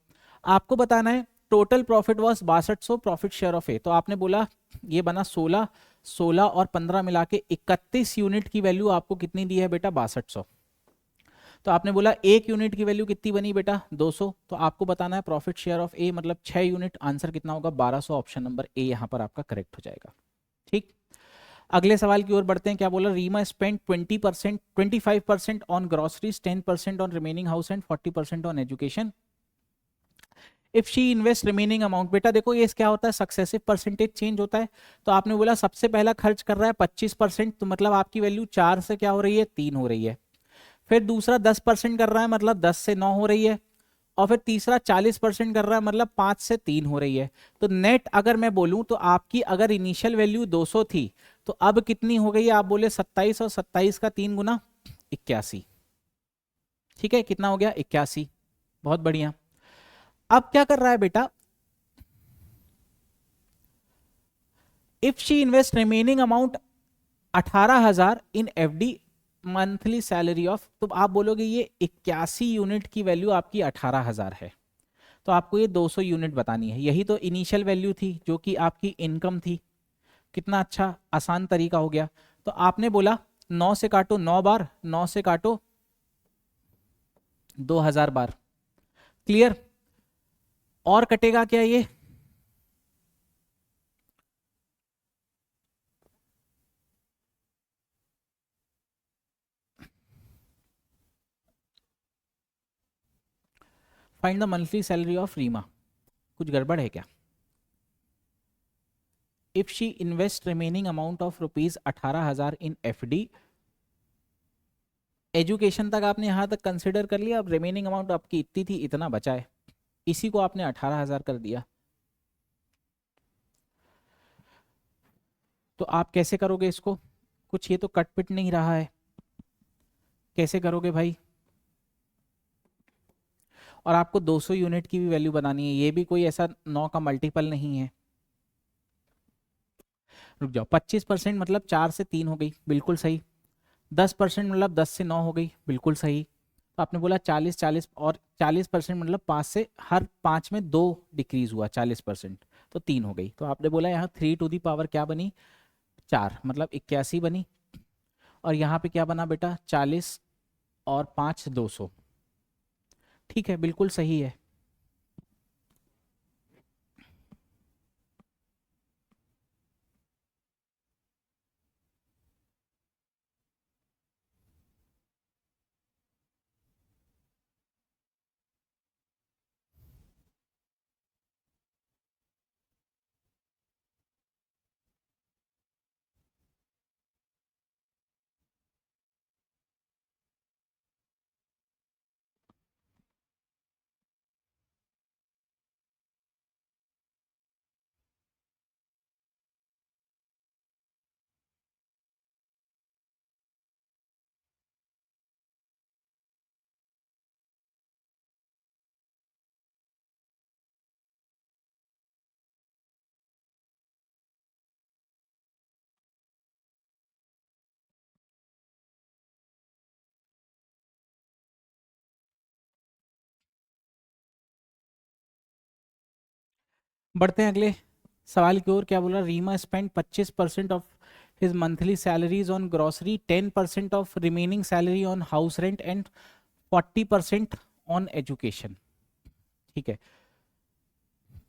आपको बताना है total profit was 6200, profit share of A. तो आपने बोला ये बना 16, 16 और 15 मिला के 31 यूनिट की वैल्यू आपको कितनी दी है बेटा, 6200। तो आपने बोला 1 यूनिट की वैल्यू कितनी बनी बेटा, 200। तो आपको बताना है प्रॉफिट शेयर ऑफ ए मतलब 6 यूनिट, आंसर कितना होगा, 1200। ऑप्शन नंबर ए यहां पर आपका करेक्ट हो जाएगा। ठीक, अगले सवाल की ओर बढ़ते हैं। क्या बोला, Reema spend 20%, 25% on groceries, 10% on remaining house and 40% on education. If she invest remaining amount, बेटा देखो ये क्या होता है, सक्सेसिव परसेंटेज चेंज होता है। तो आपने बोला सबसे पहला खर्च कर रहा है 25%, तो मतलब आपकी वैल्यू 4 से क्या हो रही है, 3 हो रही है। फिर दूसरा 10% कर रहा है, मतलब 10 से 9 हो रही है। और फिर तीसरा 40% कर रहा है, मतलब 5 से 3 हो रही है। तो नेट अगर मैं बोलूं तो आपकी अगर इनिशियल वैल्यू 200 थी, तो अब कितनी हो गई, आप बोले 27, और 27 का 3 गुना 81। ठीक है, कितना हो गया, 81। बहुत बढ़िया। अब क्या कर रहा है बेटा, if she invest remaining amount 18,000 in FD monthly salary of, तो आप बोलोगे ये 81 यूनिट की वैल्यू आपकी 18,000 है, तो आपको ये 200 यूनिट बतानी है। यही तो इनिशियल वैल्यू थी जो कि आपकी इनकम थी। कितना अच्छा आसान तरीका हो गया। तो आपने बोला 9 से काटो 9 बार, 9 से काटो 2000 बार। क्लियर? और कटेगा क्या ये? Find the monthly salary of Reema. कुछ गड़बड़ है क्या? If she invest remaining amount of rupees 18,000 in FD, education तक आपने यहां तक कंसिडर कर लिया, अब रिमेनिंग अमाउंट आपकी इतनी थी, इतना बचा है, इसी को आपने 18,000 कर दिया। तो आप कैसे करोगे इसको? कुछ ये तो कट पिट नहीं रहा है, कैसे करोगे भाई? और आपको 200 यूनिट की भी वैल्यू बनानी है, ये भी कोई ऐसा 9 का मल्टीपल नहीं है। रुक जाओ, 25% मतलब 4 से 3 हो गई, बिल्कुल सही। 10% मतलब 10 से 9 हो गई, बिल्कुल सही। तो आपने बोला 40 और 40% मतलब 5 से, हर 5 में 2 डिक्रीज हुआ, 40%, तो 3 हो गई। तो आपने बोला यहाँ 3 टू दी पावर क्या बनी? 4, मतलब 81 बनी। और यहाँ पे क्या बना बेटा? 40 और 5 200। ठीक है, बिल्कुल सही है। बढ़ते हैं अगले सवाल की ओर। क्या बोला? Reema spend 25% of his monthly salaries on grocery, 10% of remaining salary on house rent and 40% on education. ठीक है,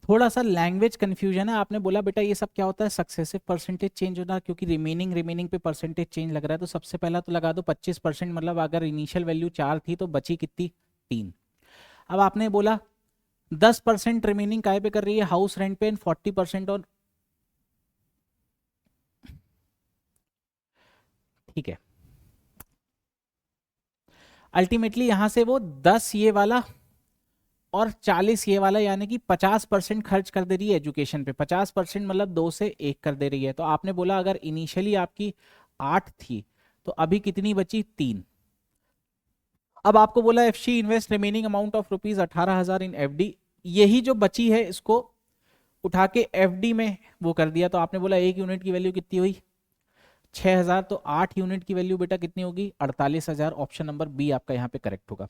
थोड़ा सा लैंग्वेज कंफ्यूजन है। आपने बोला बेटा ये सब क्या होता है? सक्सेसिव परसेंटेज चेंज होना, क्योंकि रिमेनिंग रिमेनिंग पे परसेंटेज चेंज लग रहा है। तो सबसे पहला तो लगा दो 25%, मतलब अगर इनिशियल वैल्यू 4 थी तो बची कितनी? 3। अब आपने बोला 10% रिमेनिंग काय पे कर रही है? हाउस रेंट पे, एंड 40% और, ठीक है, अल्टीमेटली यहां से वो 10 ये वाला और 40 ये वाला, यानी कि 50% खर्च कर दे रही है एजुकेशन पे। 50% मतलब 2 से 1 कर दे रही है। तो आपने बोला अगर इनिशियली आपकी 8 थी तो अभी कितनी बची? 3। अब आपको बोला F she invest remaining amount of rupees 18,000 in FD, यही जो बची है इसको उठा के एफडी में वो कर दिया। तो आपने बोला 1 यूनिट की वैल्यू कितनी हुई? 6,000। तो 8 यूनिट की वैल्यू बेटा कितनी होगी? 48,000। ऑप्शन नंबर बी आपका यहाँ पे करेक्ट होगा।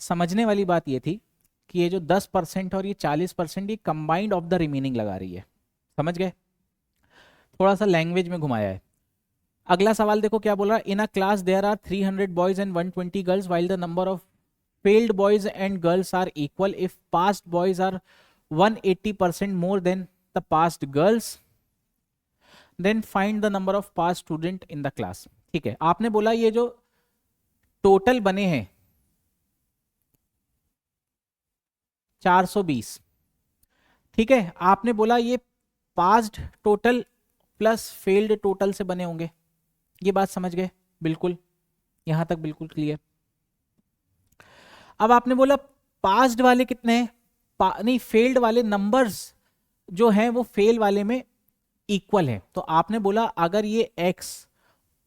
समझने वाली बात ये थी कि ये जो 10% और ये 40% ये कंबाइंड ऑफ द रिमेनिंग लगा रही है। समझ गए? थोड़ा सा लैंग्वेज में घुमाया है। अगला सवाल देखो क्या बोल रहा है। In a class there are 300 boys and 120 girls while the number of failed boys and girls are equal if passed boys are 180% more than the passed girls, then find the number of passed student in the class। ठीक है, आपने बोला ये जो total बने हैं 420। ठीक है, आपने बोला ये passed total plus failed total से बने होंगे। ये बात समझ गए? बिल्कुल, यहां तक बिल्कुल क्लियर। अब आपने बोला पास्ड वाले कितने हैं? नहीं, फेल्ड वाले नंबर्स जो हैं वो फेल वाले में इक्वल है। तो आपने बोला अगर ये x,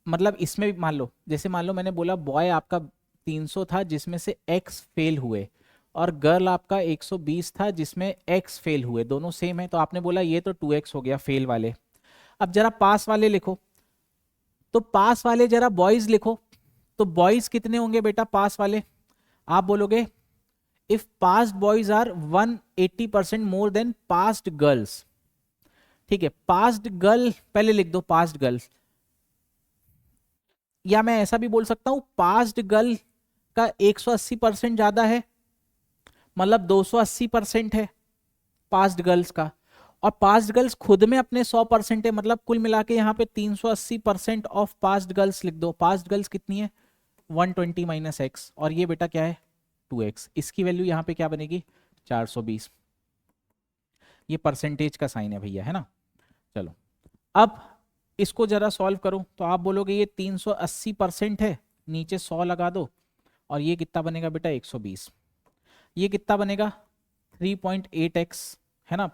मतलब इसमें भी मान लो, जैसे मान लो मैंने बोला बॉय आपका 300 था जिसमें से x फेल हुए, और गर्ल आपका 120 था जिसमें x फेल हुए, दोनों सेम है। तो आपने बोला ये तो 2x हो गया फेल वाले। अब जरा पास वाले लिखो, तो पास वाले जरा बॉयज लिखो, तो बॉयज कितने होंगे बेटा पास वाले? आप बोलोगे if passed boys are 180% more than passed girls. ठीक है, पास्ट गर्ल पहले लिख दो, पास्ट गर्ल्स, या मैं ऐसा भी बोल सकता हूं पास्ट गर्ल का 180% ज्यादा है, मतलब 280% है पास्ट गर्ल्स का, और पास्ट गर्ल्स खुद में अपने 100% है, मतलब कुल मिला के यहाँ पे 380% ऑफ पास्ट गर्ल्स लिख दो। पास्ट गर्ल्स कितनी है? 120 माइनस एक्स, और ये बेटा क्या है? 2x। इसकी वैल्यू यहाँ पे क्या बनेगी? 420। ये परसेंटेज का साइन है भैया, है ना। चलो अब इसको जरा सॉल्व करो, तो आप बोलोगे ये 380% है, नीचे 100 लगा दो, और ये कितना बनेगा बेटा? 120। ये कितना बनेगा? 3.8x, है ना।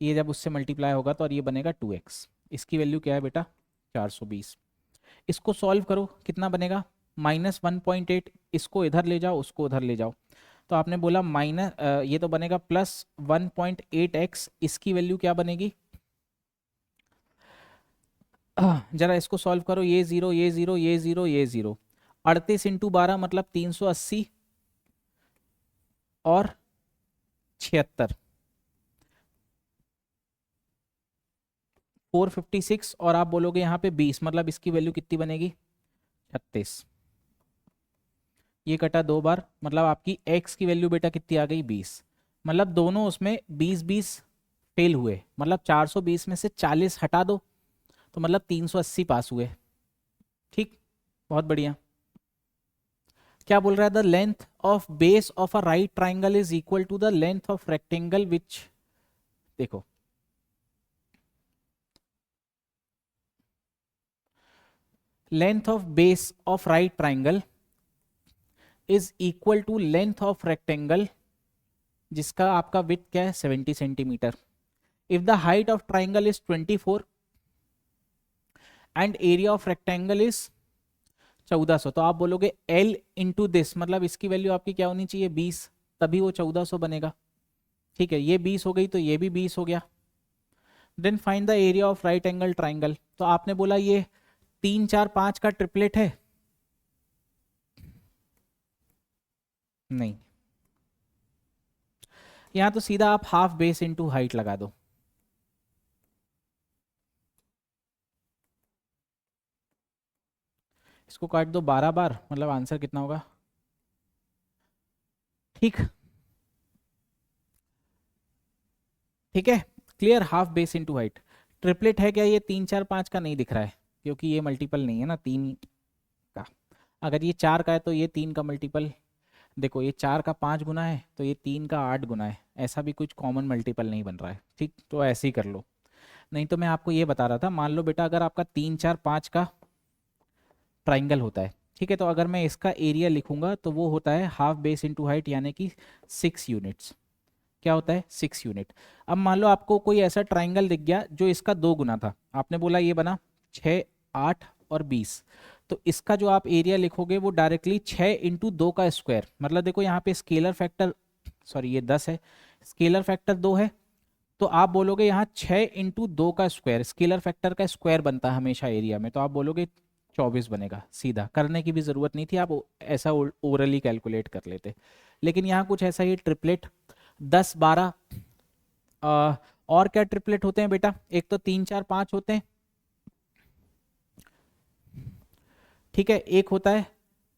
ये जब उससे मल्टीप्लाई होगा तो और ये बनेगा 2x। इसकी वैल्यू क्या है बेटा? 420। इसको सॉल्व करो, कितना बनेगा? -1.8। इसको इधर ले जाओ, उसको उधर ले जाओ, तो आपने बोला माइनस, ये तो बनेगा +1.8x। इसकी वैल्यू क्या बनेगी? जरा इसको सॉल्व करो, ये जीरो, ये जीरो, ये जीरो, ये जीरो, 38 इंटू 12 मतलब 380 और 76, 456, और आप बोलोगे यहाँ पे 20, मतलब इसकी वैल्यू कितनी बनेगी? 36। ये कटा 2 बार, मतलब आपकी x की वैल्यू बेटा कितनी आ गई? 20। मतलब दोनों उसमें 20-20 फेल हुए, मतलब 420 में से 40 हटा दो, तो मतलब 380 पास हुए। ठीक, बहुत बढ़िया। क्या बोल रहा है? The length of base of a right triangle is equal to the length of rectangle which, देखो length of base of right triangle is equal to length of rectangle जिसका आपका विड्थ क्या है? 70 centimetre. If the height of triangle is 24 and area of rectangle is 1400, तो आप बोलोगे L into this, मतलब इसकी वैल्यू आपकी क्या होनी चाहिए? 20, तभी वो 1400 बनेगा। ठीक है, ये 20 हो गई, तो ये भी 20 हो गया। Then find the area of right angle triangle, तो आपने बोला ये 3 4 5 का ट्रिपलेट है? नहीं, यहां तो सीधा आप हाफ बेस इंटू हाइट लगा दो। इसको काट दो 12 बार, मतलब आंसर कितना होगा? ठीक, ठीक है, clear. Half base into height triplet है क्या? ये 3 4 5 का नहीं दिख रहा है, क्योंकि ये मल्टीपल नहीं है ना 3 का। अगर ये 4 का है तो ये 3 का मल्टीपल, देखो ये 4 का 5 गुना है, तो ये 3 का 8 गुना है। ऐसा भी कुछ कॉमन मल्टीपल नहीं बन रहा है। ठीक, तो ऐसे ही कर लो। नहीं तो मैं आपको ये बता रहा था, मान लो बेटा अगर आपका 3 4 5 का ट्राइंगल होता है, ठीक है, तो अगर मैं इसका एरिया लिखूंगा तो वो होता है हाफ बेस इंटू हाइट, यानी कि 6 यूनिट्स। क्या होता है? 6 यूनिट। अब मान लो आपको कोई ऐसा ट्राइंगल दिख गया जो इसका 2 गुना था, आपने बोला ये बना 6 8 और 20, तो इसका जो आप एरिया लिखोगे वो डायरेक्टली 6 इंटू 2 का स्क्वायर, मतलब देखो यहाँ पे स्केलर फैक्टर, सॉरी ये 10 है, स्केलर फैक्टर 2 है, तो आप बोलोगे यहाँ 6 इंटू 2 का स्क्वायर, स्केलर फैक्टर का स्क्वायर बनता है हमेशा एरिया में, तो आप बोलोगे 24 बनेगा। सीधा करने की भी जरूरत नहीं थी, आप ऐसा ओरली कैलकुलेट कर लेते। लेकिन यहाँ कुछ ऐसा ही ट्रिपलेट 10 12, और क्या ट्रिपलेट होते हैं बेटा? एक तो 3 4 5 होते हैं, ठीक है, एक होता है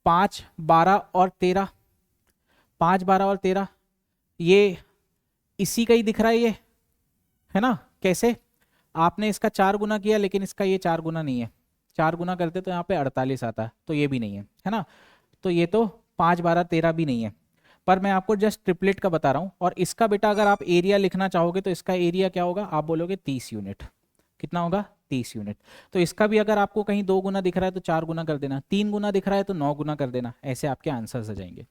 5 12 और 13, 5 12 और 13, ये इसी का ही दिख रहा है ये, है ना। कैसे? आपने इसका 4 गुना किया, लेकिन इसका ये 4 गुना नहीं है, 4 गुना करते तो यहाँ पे 48 आता, तो ये भी नहीं है ना। तो ये तो 5 12 13 भी नहीं है, पर मैं आपको जस्ट ट्रिपलेट का बता रहा हूँ। और इसका बेटा अगर आप एरिया लिखना चाहोगे तो इसका एरिया क्या होगा? आप बोलोगे 30 यूनिट। कितना होगा? 30 यूनिट। तो इसका भी अगर आपको कहीं 2 गुना दिख रहा है तो 4 गुना कर देना, 3 गुना दिख रहा है तो 9 गुना कर देना, ऐसे आपके आंसर्स आ जाएंगे।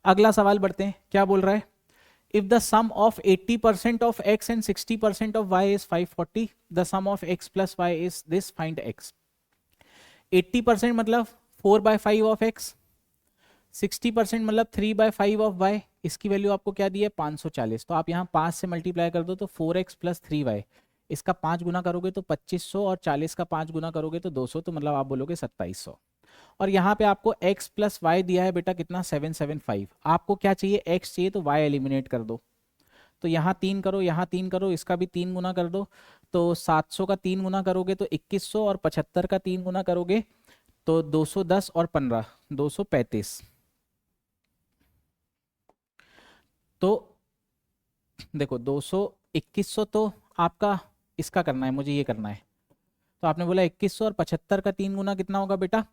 अगला सवाल बढ़ते हैं, क्या बोल रहा है? If the sum of 80% of x and 60% of y is 540, the sum of x plus y is this, find x। 80% मतलब 4/5 ऑफ x, 60% मतलब 3/5 ऑफ y, इसकी वैल्यू आपको क्या दी है? 540, तो आप यहाँ 5 से मल्टीप्लाई कर दो तो 4x प्लस 3y, इसका 5 गुना करोगे तो 2500 और 40 का 5 गुना करोगे तो 200, तो मतलब आप बोलोगे 2700। और यहाँ पे आपको x प्लस वाई दिया है बेटा कितना 775। आपको क्या चाहिए, x चाहिए तो y एलिमिनेट कर दो। तो यहाँ 3 करो, यहाँ 3 करो, इसका भी 3 गुना कर दो। तो 700 का 3 गुना करोगे तो 2100, और 75 का 3 गुना करोगे तो 210 और 15 235। तो देखो 2100 तो आपका इसका करना है, मुझे ये करना है। तो आपने बोला 2100 और 75 का 3 गुना कितना होगा बेटा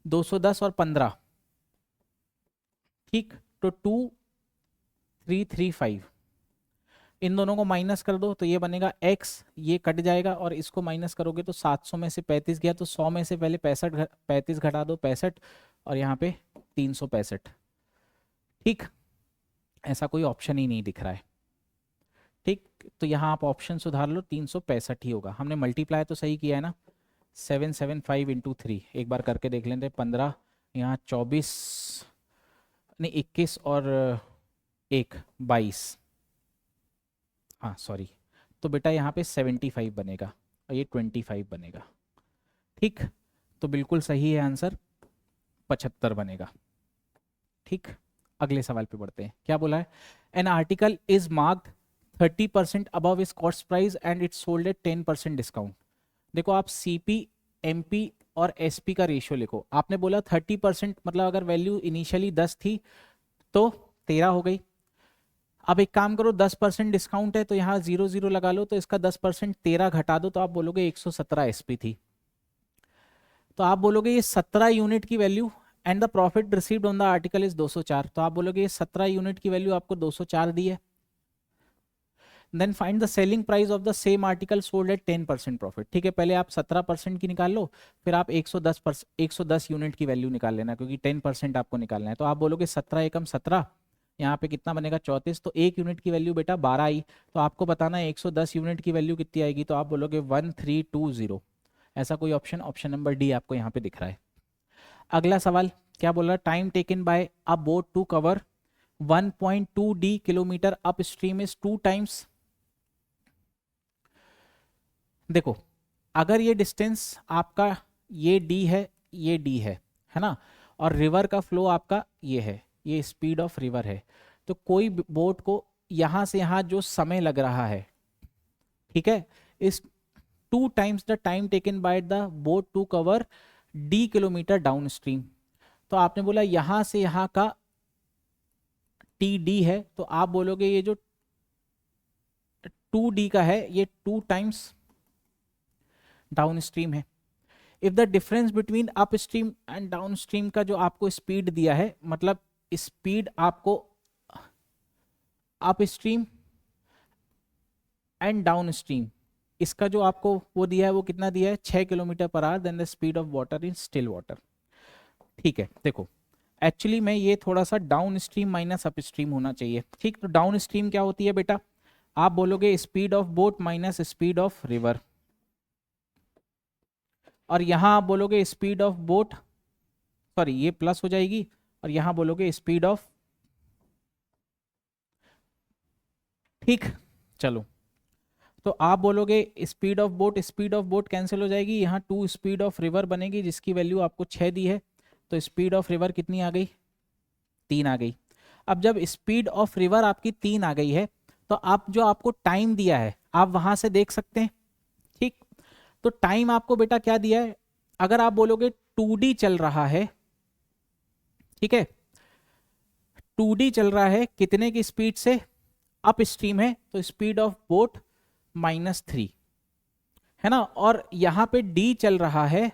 210 और 15, ठीक। तो 2335, इन दोनों को माइनस कर दो तो ये बनेगा x, ये कट जाएगा और इसको माइनस करोगे तो 700 में से 35 गया तो 100 में से पहले 35 घटा दो 65, और यहाँ पे 365, ठीक। ऐसा कोई ऑप्शन ही नहीं दिख रहा है, ठीक। तो यहाँ आप ऑप्शन सुधार लो, 365 ही होगा। हमने मल्टीप्लाई तो सही किया है ना, 775 इंटू 3, एक बार करके देख लेते हैं। 15 यहाँ 24 नहीं 21 और 1 22, हाँ सॉरी। तो बेटा यहाँ पे 75 बनेगा और ये 25 बनेगा, ठीक। तो बिल्कुल सही है आंसर, 75 बनेगा, ठीक। अगले सवाल पे बढ़ते हैं, क्या बोला है। An article is marked 30% above its cost price and it's sold at 10% discount. देखो आप सीपी, एमपी और एसपी का रेशियो लिखो। आपने बोला 30%, मतलब अगर वैल्यू इनिशियली 10 थी तो 13 हो गई। अब एक काम करो, 10% डिस्काउंट है तो यहाँ 00 लगा लो, तो इसका 10% 13 घटा दो तो आप बोलोगे 117 एसपी थी। तो आप बोलोगे ये 17 यूनिट की value, and the profit received on the article is 204, तो आप बोलोगे ये 17 यूनिट की वैल्यू आपको 204 दी है। Then find the selling price of the same article sold at 10% profit. ठीक है, पहले आप 17% की निकाल लो, फिर आप 110 यूनिट की वैल्यू निकाल लेना, क्योंकि 10% आपको निकालना है। तो आप बोलोगे 17 एकम 17, यहाँ पे कितना बनेगा 34, तो 1 यूनिट की वैल्यू बेटा 12 आई। तो आपको बताना है 110 यूनिट की वैल्यू कितनी आएगी, तो आप बोलोगे 1320। ऐसा कोई ऑप्शन, ऑप्शन नंबर डी आपको यहाँ पे दिख रहा है। अगला सवाल क्या बोल रहा है, time taken by a boat to cover 1.2 D kilometre upstream is 2 times. देखो अगर ये डिस्टेंस आपका ये डी है, ये डी है ना, और रिवर का फ्लो आपका ये है, ये स्पीड ऑफ रिवर है, तो कोई बोट को यहां से यहां जो समय लग रहा है, ठीक है, इस 2 times the time taken by the boat to cover D kilometre downstream. तो आपने बोला यहां से यहां का टी डी है, तो आप बोलोगे ये जो 2D का है ये 2 टाइम्स डाउन स्ट्रीम है। If the difference between up stream and down stream का जो आपको स्पीड दिया है, मतलब स्पीड आपको up stream and down stream, इसका जो आपको वो दिया है वो कितना दिया है 6 kilometre per hour, then the speed of water in still water. ठीक है, देखो एक्चुअली में ये थोड़ा सा downstream minus upstream होना चाहिए, ठीक। तो डाउन स्ट्रीम क्या होती है बेटा, आप बोलोगे speed of boat minus speed of river, और यहां आप बोलोगे स्पीड ऑफ बोट, सॉरी ये प्लस हो जाएगी, और यहां बोलोगे स्पीड ऑफ, ठीक। चलो तो आप बोलोगे स्पीड ऑफ बोट कैंसिल हो जाएगी, यहाँ 2 स्पीड ऑफ रिवर बनेगी जिसकी वैल्यू आपको 6 दी है, तो स्पीड ऑफ रिवर कितनी आ गई 3 आ गई। अब जब स्पीड ऑफ रिवर आपकी 3 आ गई है, तो आप जो आपको टाइम दिया है आप वहां से देख सकते हैं, ठीक। तो टाइम आपको बेटा क्या दिया है, अगर आप बोलोगे 2D चल रहा है, ठीक है, 2D चल रहा है कितने की स्पीड से, अप स्ट्रीम है तो स्पीड ऑफ बोट -3 है ना, और यहां पे D चल रहा है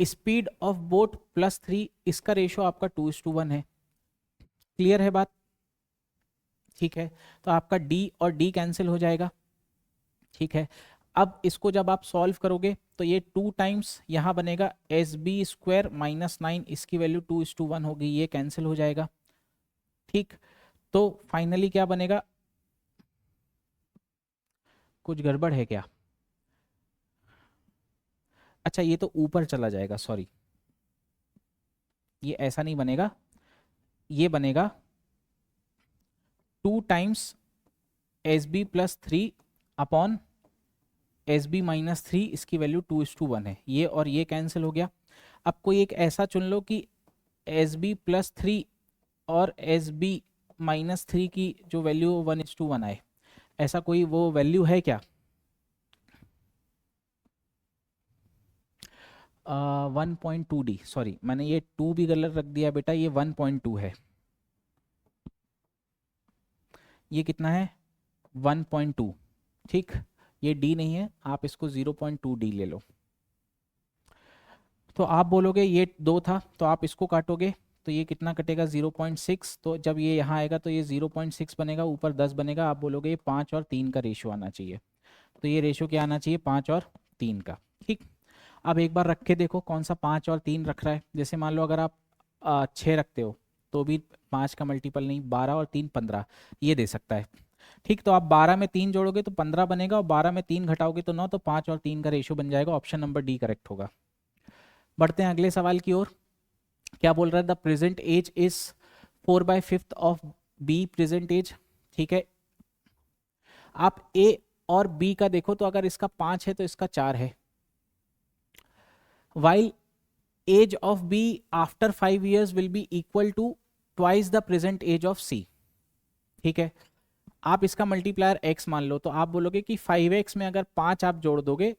स्पीड ऑफ बोट +3, इसका रेशियो आपका 2:1 है। क्लियर है बात, ठीक है। तो आपका D और D कैंसिल हो जाएगा, ठीक है। अब इसको जब आप सॉल्व करोगे तो ये 2 टाइम्स यहाँ बनेगा SB² -9, इसकी वैल्यू 2:1 होगी, ये कैंसिल हो जाएगा, ठीक। तो फाइनली क्या बनेगा, कुछ गड़बड़ है क्या, अच्छा ये तो ऊपर चला जाएगा, सॉरी ये ऐसा नहीं बनेगा, ये बनेगा 2 times SB +3 upon S B minus three, इसकी वैल्यू 2:1 है, ये और ये कैंसिल हो गया। अब कोई एक ऐसा चुन लो कि एस बी प्लस थ्री और एस बी माइनस थ्री की जो वैल्यू 1:1 आए, ऐसा कोई वो वैल्यू है क्या? 1.2D, सॉरी मैंने ये 2 भी गलत रख दिया बेटा, ये 1.2 है। ये कितना है? 1.2। ठीक, ये D नहीं है, आप इसको 0.2D ले लो। तो आप बोलोगे ये 2 था, तो आप इसको काटोगे तो ये कितना कटेगा? 0.6। तो जब ये यहाँ आएगा तो ये 0.6 बनेगा, ऊपर 10 बनेगा। आप बोलोगे ये 5 और 3 का रेशियो आना चाहिए। तो ये रेशियो क्या आना चाहिए? 5 और 3 का। ठीक, अब एक बार रख के देखो कौन सा 5 और 3 रख रहा है। जैसे मान लो अगर आप 6 रखते हो तो भी 5 का मल्टीपल नहीं, 12 और 3 15 ये दे सकता है। ठीक, तो आप 12 में 3 जोड़ोगे तो 15 बनेगा, और 12 में 3 घटाओगे तो 9, तो 5 और 3 का रेशियो बन जाएगा। ऑप्शन नंबर डी करेक्ट होगा। बढ़ते हैं अगले सवाल की ओर। क्या बोल रहा है? The present age is 4/5 of B present age. ठीक है, आप ए और बी का देखो तो अगर इसका 5 है तो इसका 4 है। While age of B after 5 years will be equal to twice the present age of C. ठीक है, आप इसका मल्टीप्लायर x मान लो, तो आप बोलोगे कि 5x में अगर 5 आप जोड़ दोगे,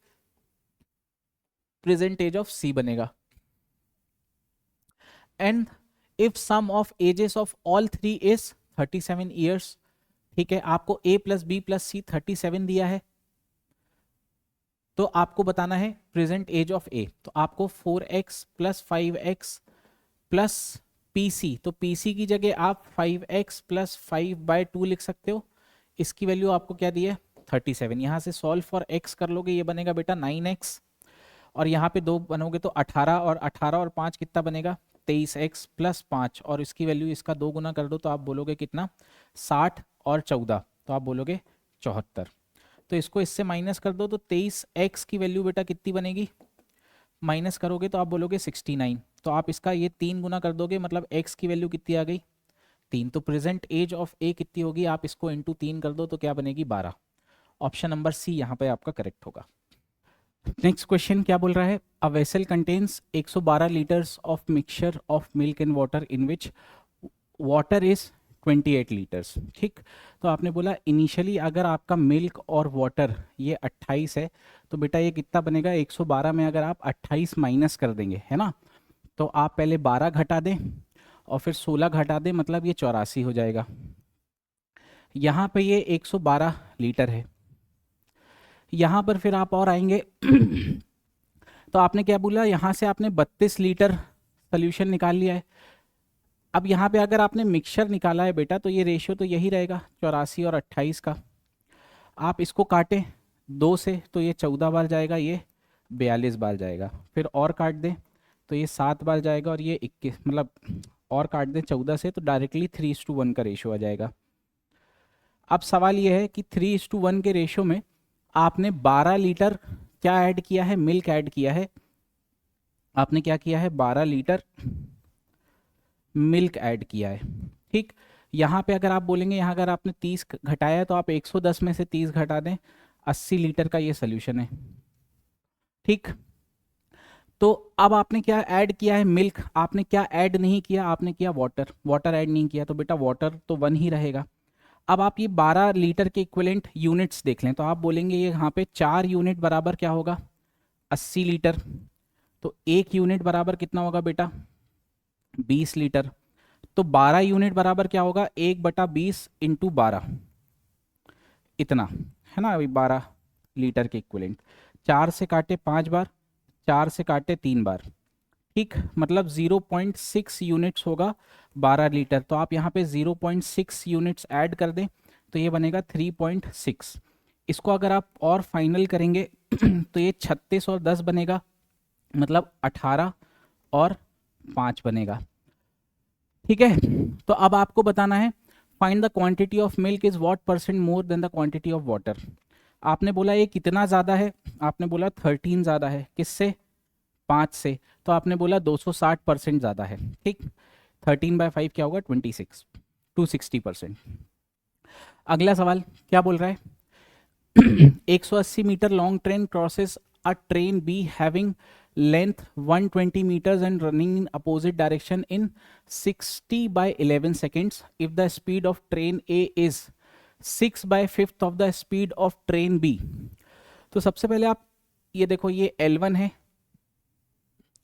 प्रेजेंट एज ऑफ सी बनेगा। And if sum of ages of all three is 37 years। ठीक है, आपको a plus B plus C 37 दिया है, तो आपको बताना है प्रेजेंट एज ऑफ a। तो आपको 4x plus 5x plus pc, तो pc की जगह आप 5x प्लस 5/2 लिख सकते हो। इसकी वैल्यू आपको क्या दी है? 37। यहाँ से सॉल्व फॉर x कर लोगे, ये बनेगा बेटा 9x, और यहाँ पे 2 बनोगे तो 18, और 18 और 5 कितना बनेगा? 23x प्लस 5, और इसकी वैल्यू इसका 2 गुना कर दो तो आप बोलोगे कितना? 60 और 14, तो आप बोलोगे 74। तो इसको इससे माइनस कर दो तो 23x की वैल्यू बेटा कितनी बनेगी? माइनस करोगे तो आप बोलोगे 69। तो आप इसका ये 3 गुना कर दोगे, मतलब x की वैल्यू कितनी आ गई? 3। तो प्रेजेंट एज ऑफ a कितनी होगी? आप इसको इंटू 3 कर दो तो क्या बनेगी? 12। ऑप्शन नंबर सी यहाँ पे आपका करेक्ट होगा। नेक्स्ट क्वेश्चन क्या बोल रहा है? A vessel contains 112 litres of mixture of milk and water in which water is 28 litres. ठीक, तो आपने बोला इनिशियली अगर आपका मिल्क और वाटर ये 28 है, तो बेटा ये कितना बनेगा? 112 में अगर आप 28 माइनस कर देंगे, है ना, तो आप पहले 12 घटा दें और फिर 16 घटा दें, मतलब ये 84 हो जाएगा। यहाँ पे ये 112 लीटर है। यहाँ पर फिर आप और आएंगे तो आपने क्या बोला? यहाँ से आपने 32 लीटर सोल्यूशन निकाल लिया है। अब यहाँ पे अगर आपने मिक्सचर निकाला है बेटा, तो ये रेशियो तो यही रहेगा 84 और 28 का। आप इसको काटें 2 से तो ये 14 बार जाएगा, ये 42 बार जाएगा। फिर और काट दें तो ये 7 बार जाएगा, और ये 21, मतलब और काट दें 14 से तो डायरेक्टली 3:1 का रेशियो आ जाएगा। अब सवाल ये है कि 3:1 के रेशियो में आपने 12 लीटर क्या ऐड किया है? मिल्क ऐड किया है। आपने क्या किया है? 12 लीटर मिल्क ऐड किया है। ठीक, यहाँ पे अगर आप बोलेंगे, यहाँ अगर आपने 30 घटाया है तो आप 110 में से 30 घटा दें, 80 लीटर का ये सोल्यूशन है। ठीक, तो अब आपने क्या ऐड किया है? मिल्क। आपने क्या ऐड नहीं किया? आपने किया वाटर। वाटर ऐड नहीं किया, तो बेटा वाटर तो 1 ही रहेगा। अब आप ये 12 लीटर के इक्विवेलेंट यूनिट्स देख लें, तो आप बोलेंगे ये यहाँ पे 4 यूनिट बराबर क्या होगा? 80 लीटर। तो 1 यूनिट बराबर कितना होगा बेटा? 20 लीटर। तो 12 यूनिट बराबर क्या होगा? 1/20 इंटू 12, इतना, है ना। अभी 12 लीटर के इक्विवेलेंट 4 से काटे 5 बार, 4 से काटे 3 बार। ठीक, मतलब 0.6 यूनिट्स होगा 12 लीटर। तो आप यहाँ पे 0.6 यूनिट्स ऐड कर दें तो ये बनेगा 3.6। इसको अगर आप और फाइनल करेंगे तो ये 36 और 10 बनेगा, मतलब 18 और 5 बनेगा। ठीक है, तो अब आपको बताना है find the quantity of milk is what percent more than the quantity of water. आपने बोला ये कितना ज़्यादा है? आपने बोला 13 ज़्यादा है। किससे? 5 से। तो आपने बोला 260% ज़्यादा है। ठीक, 13/5 क्या होगा? 26, 260%। अगला सवाल क्या बोल रहा है? 180 metre long train crosses a train B having length 120 meters and running in opposite direction in 60/11 seconds. If the speed of train A is 6/5 of the speed of train B. तो सबसे पहले आप ये देखो, ये L1 है,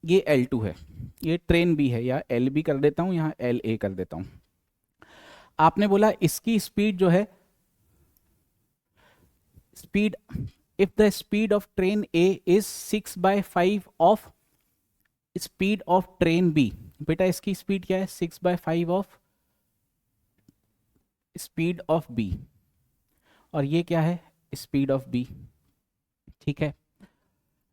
ये L2 है, ये ट्रेन B है, या LB कर देता हूं, यहाँ LA कर देता हूं. आपने बोला इसकी स्पीड जो है, speed, if the speed of train A is 6/5 of speed of train B. बेटा इसकी स्पीड क्या है? 6/5 ऑफ स्पीड ऑफ B, और ये क्या है? Speed of B. ठीक है.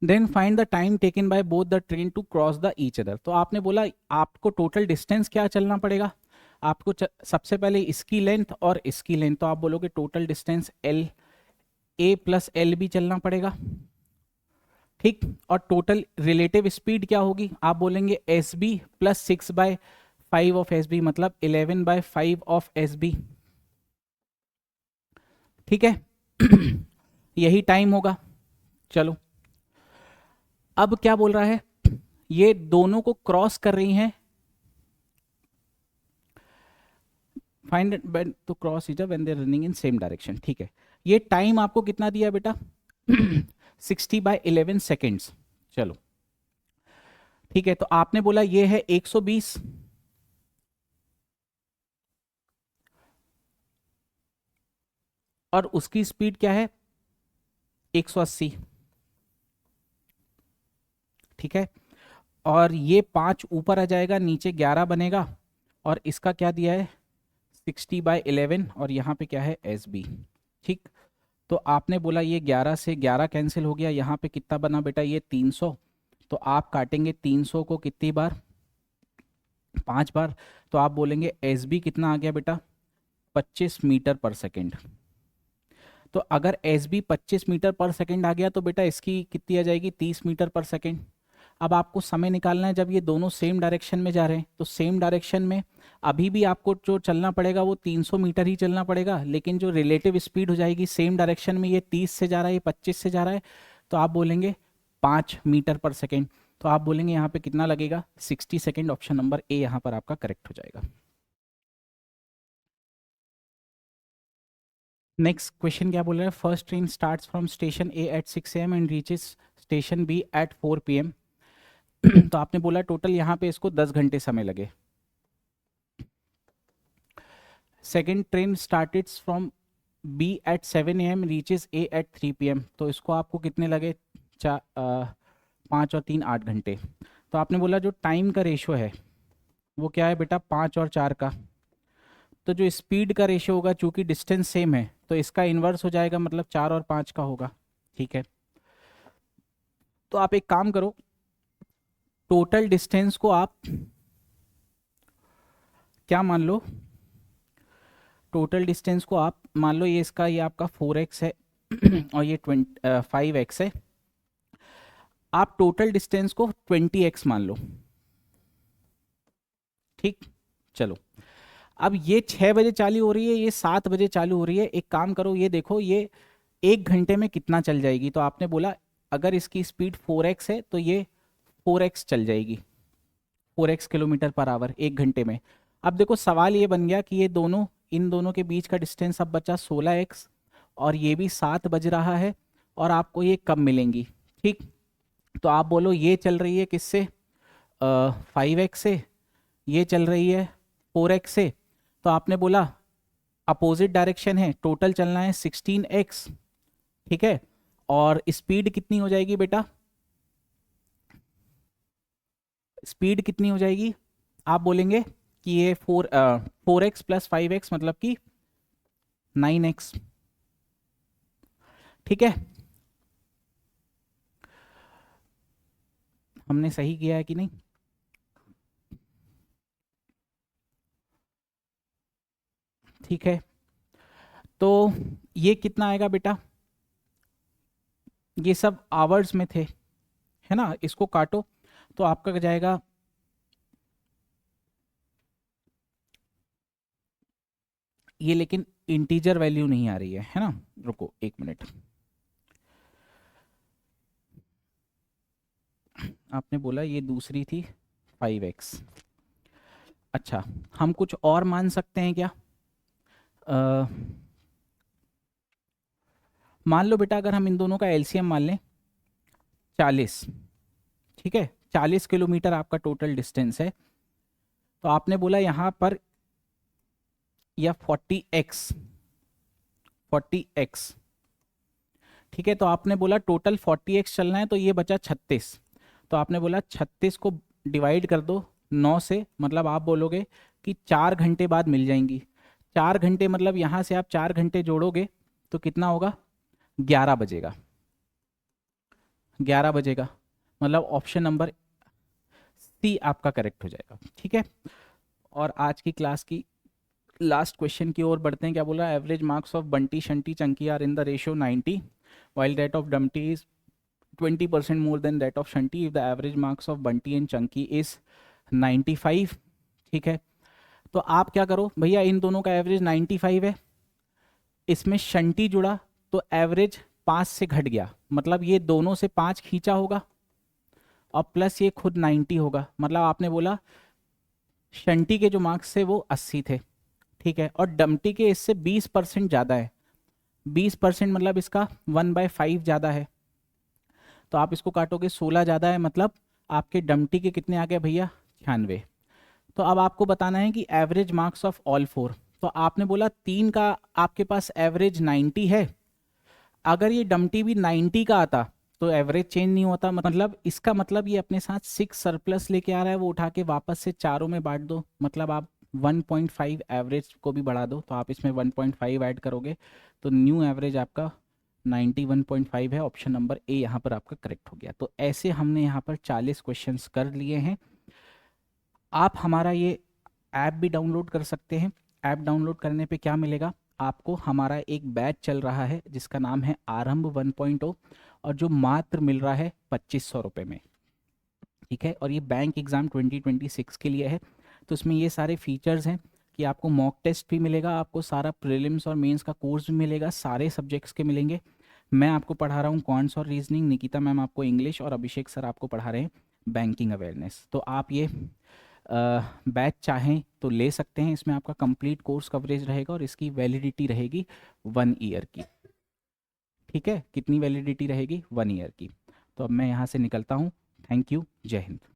Then find the time taken by both the train to cross the each other. तो आपने बोला आपको टोटल डिस्टेंस क्या चलना पड़ेगा? आपको सबसे पहले इसकी लेंथ और इसकी लेंथ, तो आप बोलोगे total distance L A plus L B चलना पड़ेगा. ठीक. और टोटल रिलेटिव स्पीड क्या होगी? आप बोलेंगे S B plus 6/5 of S B, मतलब 11/5 ऑफ एस बी. ठीक है. यही टाइम होगा. चलो, अब क्या बोल रहा है? ये दोनों को क्रॉस कर रही हैं. Find to cross each when they are running in same direction. ठीक है. ये टाइम आपको कितना दिया बेटा? 60/11 सेकेंड्स. चलो, ठीक है. तो आपने बोला ये है 120, और उसकी स्पीड क्या है? 180. ठीक है. और ये 5 ऊपर आ जाएगा, नीचे 11 बनेगा, और इसका क्या दिया है? 60/11, और यहाँ पे क्या है? S B. ठीक. तो आपने बोला ये 11 से 11 कैंसिल हो गया, यहाँ पे कितना बना बेटा? ये 300. तो आप काटेंगे 300 को कितनी बार? 5 बार. तो आप बोलेंगे एस बी कितना आ गया बेटा? 25 मीटर पर सेकेंड. तो अगर एस बी 25 मीटर पर सेकेंड आ गया, तो बेटा इसकी कितनी आ जाएगी? 30 मीटर पर सेकेंड. अब आपको समय निकालना है, जब ये दोनों सेम डायरेक्शन में जा रहे हैं, तो सेम डायरेक्शन में अभी भी आपको जो चलना पड़ेगा वो 300 मीटर ही चलना पड़ेगा, लेकिन जो रिलेटिव स्पीड हो जाएगी सेम डायरेक्शन में, ये 30 से जा रहा है, ये 25 से जा रहा है, तो आप बोलेंगे 5 मीटर पर सेकेंड. तो आप बोलेंगे यहाँ पे कितना लगेगा? 60 सेकेंड. ऑप्शन नंबर ए यहाँ पर आपका करेक्ट हो जाएगा. नेक्स्ट क्वेश्चन क्या बोल रहा है? First train starts from station A at 6 AM and reaches station B at 4 PM. तो आपने बोला टोटल यहाँ पे इसको 10 घंटे समय लगे. Second train started from B at 7 AM, reaches A at 3 PM. तो इसको आपको कितने लगे? 5 और 3 8 घंटे. तो आपने बोला जो टाइम का रेशो है वो क्या है बेटा? 5 और 4 का. तो जो स्पीड का रेशो होगा, चूंकि डिस्टेंस सेम है, तो इसका इन्वर्स हो जाएगा, मतलब 4 और 5 का होगा. ठीक है. तो आप एक काम करो, टोटल डिस्टेंस को आप क्या मान लो? टोटल डिस्टेंस को आप मान लो, ये इसका, ये आपका 4x है और ये 5x है. आप टोटल डिस्टेंस को 20x मान लो. ठीक. चलो, अब ये 6 बजे चालू हो रही है, ये 7 बजे चालू हो रही है. एक काम करो, ये देखो ये 1 घंटे में कितना चल जाएगी. तो आपने बोला अगर इसकी स्पीड 4x है तो ये 4x चल जाएगी, 4x किलोमीटर पर आवर 1 घंटे में. अब देखो सवाल ये बन गया कि ये दोनों, इन दोनों के बीच का डिस्टेंस अब बचा 16x, और ये भी 7 बज रहा है, और आपको ये कब मिलेंगी? ठीक. तो आप बोलो ये चल रही है किससे? 5x से. ये चल रही है 4x से. तो आपने बोला अपोजिट डायरेक्शन है, टोटल चलना है 16x. ठीक है. और स्पीड कितनी हो जाएगी बेटा? स्पीड कितनी हो जाएगी? आप बोलेंगे कि ये 4x प्लस 5x मतलब कि 9x. ठीक है. हमने सही किया है कि नहीं? ठीक है. तो ये कितना आएगा बेटा? ये सब आवर्स में थे, है ना? इसको काटो तो आपका जाएगा ये, लेकिन इंटीजर वैल्यू नहीं आ रही है ना, रुको एक मिनट। आपने बोला ये दूसरी थी 5x। अच्छा, हम कुछ और मान सकते हैं क्या? अ, मान लो बेटा, अगर हम इन दोनों का एलसीएम मान लें 40, ठीक है, 40 किलोमीटर आपका टोटल डिस्टेंस है। तो आपने बोला यहाँ पर या 40x, 40x, ठीक है। तो आपने बोला टोटल 40x चलना है, तो ये बचा 36। तो आपने बोला 36 को डिवाइड कर दो 9 से, मतलब आप बोलोगे कि 4 घंटे बाद मिल जाएंगी। 4 घंटे मतलब यहाँ से आप 4 घंटे जोड़ोगे तो कितना होगा? 11 बजेगा। 11 बजेगा, मतलब ऑप्शन नंबर सी आपका करेक्ट हो जाएगा, ठीक है। और आज की क्लास की लास्ट क्वेश्चन की ओर बढ़ते हैं। क्या बोल रहा है? Average marks of Bunty Shunty Chunky are in the ratio 90 while that of dumpty is 20% more than that of shunty if the average marks of bunty and chunky is 95। ठीक है, तो आप क्या करो भैया, इन दोनों का एवरेज 95 है, इसमें शंटी जुड़ा तो एवरेज 5 से घट गया, मतलब ये दोनों से 5 खींचा होगा और प्लस ये खुद 90 होगा। मतलब आपने बोला शंटी के जो मार्क्स थे वो 80 थे, ठीक है, और डम्पटी के इससे 20% ज़्यादा है। 20% मतलब इसका 1/5 ज़्यादा है। तो आप इसको काटोगे 16 ज़्यादा है, मतलब आपके डम्पटी के कितने आ गए भैया? 96। तो अब आपको बताना है कि average marks of all four. तो आपने बोला 3 का आपके पास एवरेज 90 है, अगर ये डम्पटी भी 90 का आता तो एवरेज चेंज नहीं होता। मतलब इसका मतलब ये अपने साथ 6 सरप्लस लेके आ रहा है, वो उठा के वापस से चारों में बांट दो, मतलब आप 1.5 एवरेज को भी बढ़ा दो, तो आप इसमें 1.5 ऐड करोगे तो न्यू एवरेज आपका 91.5 है। ऑप्शन नंबर ए यहाँ पर आपका करेक्ट हो गया। तो ऐसे हमने यहाँ पर 40 क्वेश्चंस कर लिए हैं। आप हमारा ये ऐप भी डाउनलोड कर सकते हैं। ऐप डाउनलोड करने पे क्या मिलेगा आपको? हमारा एक बैच चल रहा है जिसका नाम है आरंभ 1.0 और जो मात्र मिल रहा है 2500 रुपये में, ठीक है। और ये बैंक एग्ज़ाम 2026 के लिए है। तो इसमें ये सारे फीचर्स हैं कि आपको मॉक टेस्ट भी मिलेगा, आपको सारा प्रीलिम्स और मेंस का कोर्स भी मिलेगा, सारे सब्जेक्ट्स के मिलेंगे। मैं आपको पढ़ा रहा हूँ क्वांट्स और रीजनिंग, निकिता मैम आपको इंग्लिश और अभिषेक सर आपको पढ़ा रहे हैं बैंकिंग अवेयरनेस। तो आप ये बैच चाहें तो ले सकते हैं। इसमें आपका कंप्लीट कोर्स कवरेज रहेगा और इसकी वैलिडिटी रहेगी 1 ईयर की, ठीक है। कितनी वैलिडिटी रहेगी? 1 ईयर की। तो अब मैं यहाँ से निकलता हूँ। थैंक यू, जय हिंद।